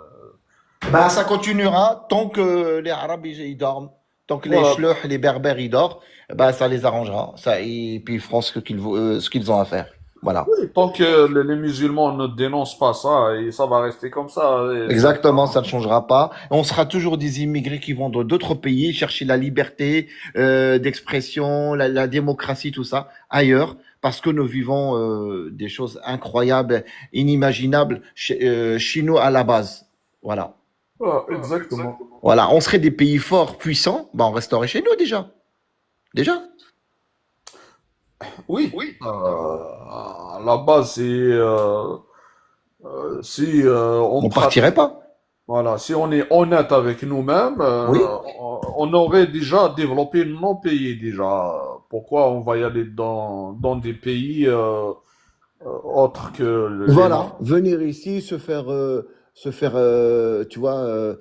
Bah, ça continuera tant que les Arabes ils dorment, tant que les Voilà. Chleuhs, les Berbères ils dorment, bah ça les arrangera. Ça, et puis ils feront ce qu'ils ont à faire. Voilà. Oui, tant que les musulmans ne dénoncent pas ça, et ça va rester comme ça. Exactement, ça ne changera pas. On sera toujours des immigrés qui vont dans d'autres pays chercher la liberté d'expression, la démocratie, tout ça ailleurs, parce que nous vivons des choses incroyables, inimaginables chez nous à la base. Voilà. Ouais, exactement. Voilà, on serait des pays forts, puissants, bah on resterait chez nous déjà. Déjà. Oui. À la base, si on On partirait pratique, pas. voilà, si on est honnête avec nous-mêmes, Oui. on aurait déjà développé nos pays déjà. Pourquoi on va y aller dans des pays autres que les Voilà, nôtres? venir ici, se faire, tu vois,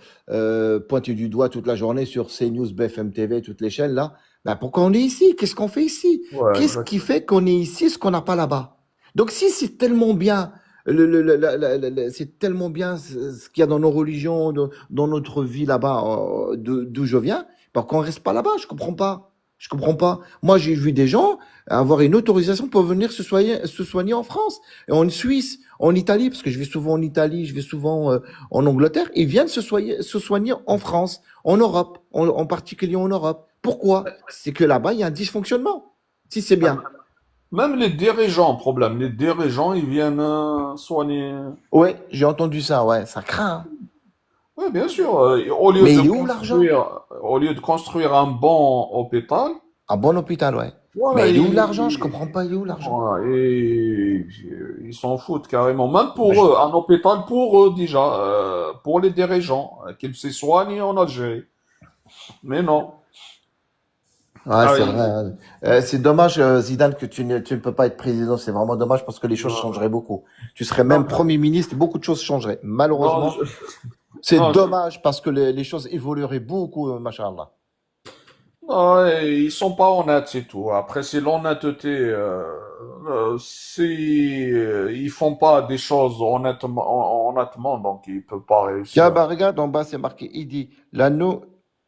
pointer du doigt toute la journée sur CNews, BFM TV, toutes les chaînes là. Ben pourquoi on est ici? Qu'est-ce qu'on fait ici? Ouais, Qu'est-ce qui exactement. fait qu'on est ici, ce qu'on n'a pas là-bas? Donc si c'est tellement bien, c'est tellement bien ce qu'il y a dans nos religions, dans notre vie là-bas, d'où je viens, pourquoi on reste pas là-bas? Je comprends pas. Je comprends pas. Moi, j'ai vu des gens avoir une autorisation pour venir se soigner en France, et en Suisse, en Italie, parce que je vais souvent en Italie, je vais souvent en Angleterre. Ils viennent se soigner en France, en Europe, en particulier en Europe. Pourquoi? C'est que là-bas, il y a un dysfonctionnement. Si c'est bien. Même les dirigeants, problème. Les dirigeants, ils viennent soigner. Ouais, j'ai entendu ça, ouais, ça craint, hein. Oui, bien sûr. Mais il est où l'argent? Au lieu de construire un bon hôpital, Un bon hôpital, ouais. voilà, Mais il est où l'argent? Je comprends pas, il est où l'argent? voilà, ils s'en foutent carrément. Même Ben, pour eux, un hôpital pour eux déjà, pour les dirigeants, qu'ils se soignent en Algérie. Mais non. ouais, Ah, c'est vrai, hein. C'est dommage, Zidane, que tu ne peux pas être président. C'est vraiment dommage parce que les choses changeraient beaucoup. Tu serais non, même Premier ministre et beaucoup de choses changeraient. non, Malheureusement, c'est non, dommage parce que les choses évolueraient beaucoup, machallah. Ouais, ils sont pas honnêtes, c'est tout. Après, c'est l'honnêteté. Si ils font pas des choses honnêtement, donc ils peuvent pas Tiens, réussir. bah regarde, en bas, c'est marqué, il dit, la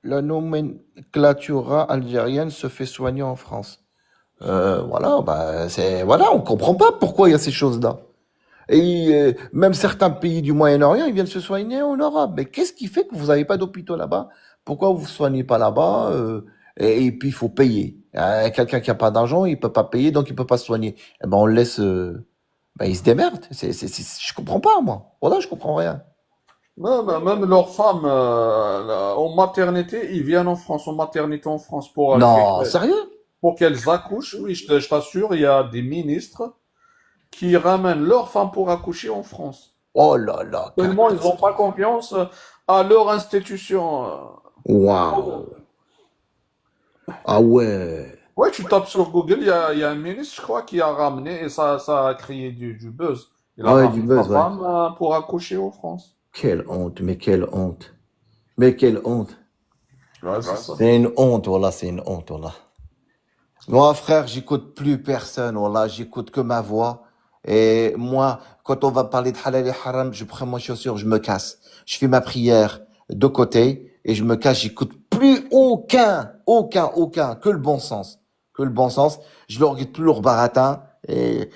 nomenclatura algérienne se fait soigner en France. Voilà, bah, voilà, on comprend pas pourquoi il y a ces choses-là. Et même certains pays du Moyen-Orient, ils viennent se soigner en Europe. Mais qu'est-ce qui fait que vous n'avez pas d'hôpitaux là-bas? Pourquoi vous ne vous soignez pas là-bas? Et puis, il faut payer. Quelqu'un qui n'a pas d'argent, il peut pas payer, donc il peut pas se soigner. Eh ben, on le laisse, ben, il se démerde. Je comprends pas, moi. Voilà, je comprends rien. Même leurs femmes, en maternité, ils viennent en France, en maternité en France Non, sérieux? pour qu'elles accouchent. Oui, je t'assure, il y a des ministres qui ramènent leurs femmes pour accoucher en France. Oh là là, Tellement ils n'ont pas confiance à leur institution. waouh. Ah ouais. Ouais, tu tapes sur Google, il y a un ministre, je crois, qui a ramené, et ça a créé du buzz. Il a Ouais, du ramené sa buzz, ouais. femme pour accoucher en France. Quelle honte, mais quelle honte. Mais quelle honte. Ouais, c'est ça. C'est une honte, voilà, c'est une honte, voilà. Moi, frère, j'écoute plus personne, voilà, j'écoute que ma voix. Et moi, quand on va parler de halal et haram, je prends mes chaussures, je me casse. Je fais ma prière de côté et je me casse, j'écoute plus aucun, que le bon sens. Que le bon sens. Je ne regarde plus leur baratin et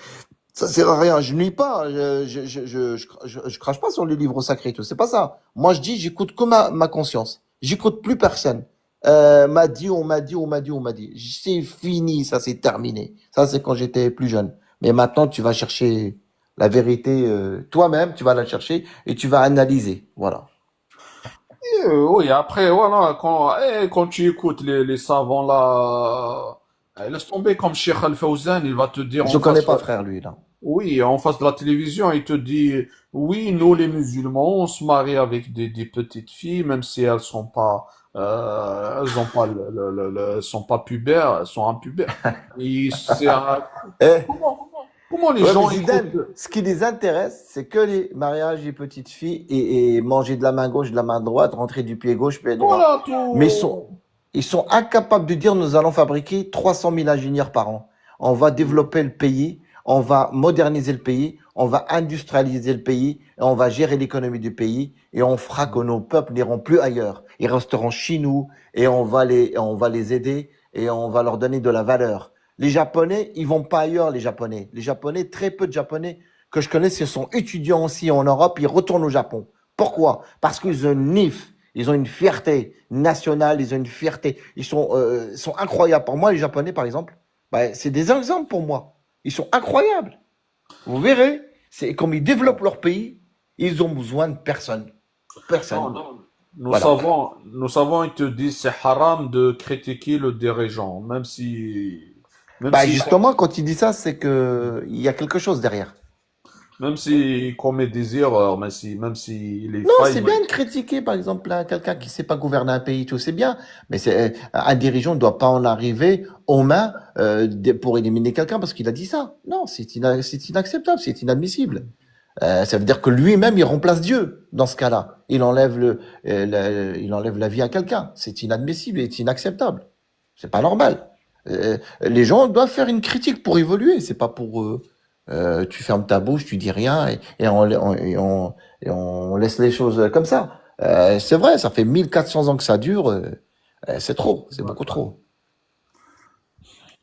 ça sert à rien. Je ne lis pas, je crache pas sur les livres sacrés et tout. C'est pas ça. Moi, je dis, j'écoute que ma conscience. J'écoute plus personne. M'a dit, on m'a dit, on m'a dit, on m'a dit. C'est fini, ça c'est terminé. Ça c'est quand j'étais plus jeune. Mais maintenant, tu vas chercher la vérité toi-même, tu vas la chercher et tu vas analyser. Voilà. Oui, après, voilà, quand tu écoutes les savants là, laisse tomber comme Cheikh Al-Fawzan, il va te dire Je en connais face. pas frère lui là. Oui, en face de la télévision, il te dit, oui, nous les musulmans, on se marie avec des petites filles, même si elles ont pas elles sont pas pubères, elles sont impubères. Eh, Comment les ouais, mais gens Zidane, écoutent? ce qui les intéresse, c'est que les mariages des petites filles et manger de la main gauche, de la main droite, rentrer du pied gauche, pied droit. Voilà Mais tout. ils sont incapables de dire nous allons fabriquer 300 000 ingénieurs par an. On va développer le pays, on va moderniser le pays, on va industrialiser le pays, et on va gérer l'économie du pays et on fera que nos peuples n'iront plus ailleurs. Ils resteront chez nous et on va les aider et on va leur donner de la valeur. Les Japonais, ils vont pas ailleurs, les Japonais. Les Japonais, très peu de Japonais que je connais, ce sont étudiants aussi en Europe, ils retournent au Japon. Pourquoi? Parce qu'ils ont une NIF, ils ont une fierté nationale, ils ont une fierté. Sont incroyables. Pour moi, les Japonais, par exemple, bah, c'est des exemples pour moi. Ils sont incroyables. Vous verrez, c'est comme ils développent leur pays, ils ont besoin de personne. Non, Personne. non. Voilà. Nous savons, ils te disent c'est haram de critiquer le dirigeant, même Bah, s'il justement, quand il dit ça, c'est que il y a quelque chose derrière. même s'il commet des erreurs, même s'il est Non, c'est faillible. bien de critiquer, par exemple, quelqu'un qui sait pas gouverner un pays, tout, c'est bien. Mais un dirigeant ne doit pas en arriver aux mains pour éliminer quelqu'un parce qu'il a dit ça. Non, c'est inacceptable, c'est inadmissible. Ça veut dire que lui-même, il remplace Dieu dans ce cas-là. Il enlève la vie à quelqu'un. C'est inadmissible et c'est inacceptable. C'est pas normal. Les gens doivent faire une critique pour évoluer. C'est pas pour tu fermes ta bouche, tu dis rien et on laisse les choses comme ça. C'est vrai, ça fait 1400 ans que ça dure. C'est trop, c'est beaucoup trop.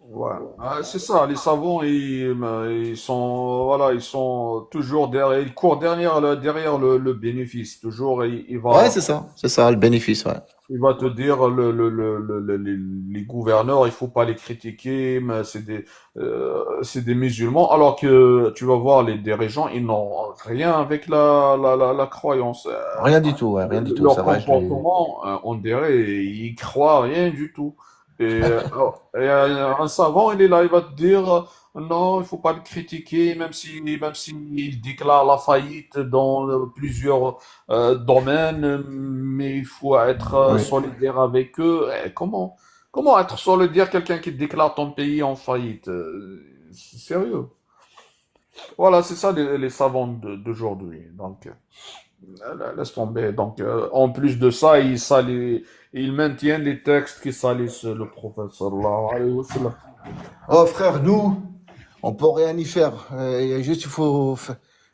Ouais. Ah, c'est ça, les savants, ils sont, voilà, ils sont toujours derrière, ils courent derrière le bénéfice. Toujours, Ouais, c'est ça, le bénéfice, ouais. il va te dire, les gouverneurs, il faut pas les critiquer, mais c'est des musulmans. Alors que tu vas voir les dirigeants, ils n'ont rien avec la croyance. Rien du tout, ouais, rien du tout. Leur Ça va, comportement, on dirait, ils croient rien du tout. Un savant, il est là, il va te dire, non, il faut pas le critiquer, même s'il déclare la faillite dans plusieurs domaines, mais il faut être oui. solidaire avec eux. Comment être solidaire quelqu'un qui déclare ton pays en faillite? C'est sérieux. Voilà, c'est ça les savants d'aujourd'hui. Donc. Laisse tomber. Donc, en plus de ça, ils maintiennent les textes qui salissent le prophète sallallahu alayhi wa sallam. Oh frère, nous, on peut rien y faire. Juste,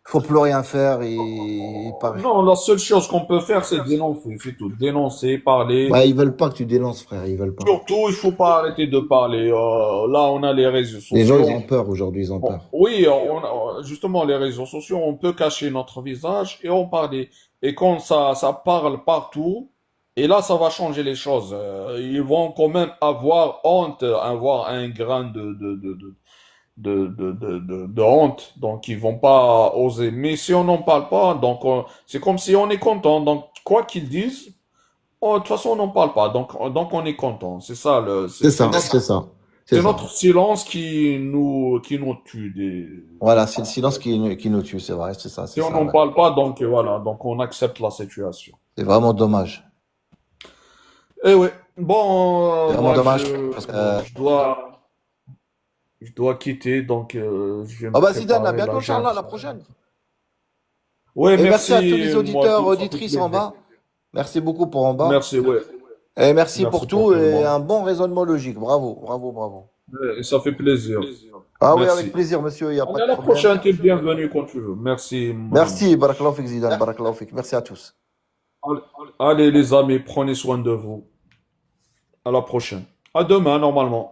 faut plus rien faire et parler. Non, la seule chose qu'on peut faire, c'est dénoncer, c'est tout. Dénoncer, parler. Ouais, ils veulent pas que tu dénonces, frère. Ils veulent pas. Surtout, il faut pas arrêter de parler. Là, on a les réseaux Les gens, sociaux. ils ont peur aujourd'hui, ils ont Bon, peur. oui, justement, les réseaux sociaux, on peut cacher notre visage et on parle. Et quand ça parle partout, et là, ça va changer les choses. Ils vont quand même avoir honte, avoir un grain de honte. Donc, ils vont pas oser. Mais si on n'en parle pas, donc, c'est comme si on est content. Donc, quoi qu'ils disent, de toute façon, on n'en parle pas. Donc, on est content. C'est ça, C'est ça, c'est ça. C'est c'est ça. notre silence qui nous tue. Voilà, c'est le silence qui nous tue, c'est vrai, c'est ça, Si c'est on ça. n'en Ouais. parle pas, donc voilà, donc on accepte la situation. C'est vraiment dommage. Eh oui, bon, C'est vraiment moi dommage parce que. je dois quitter, donc je vais me Oh bah Zidane, à préparer bientôt, là. Inch'Allah, à la prochaine. Ouais, Et merci à tous les merci, auditeurs, moi tout, ça fait auditrices en plaisir. bas. Merci beaucoup pour en bas. Merci, ouais, Et merci merci pour pour tout tout le et monde. un bon raisonnement logique. Bravo, bravo, bravo. Et ça fait plaisir. Ah oui, avec Merci. plaisir, monsieur, il n'y a Allez, pas à de la problème. prochaine, t'es le bienvenu quand tu veux. Merci, mon ami. Merci, barakallahu fik Zidane, barakallahu fik. Merci à tous. Allez, les amis, prenez soin de vous. À la prochaine. À demain, normalement.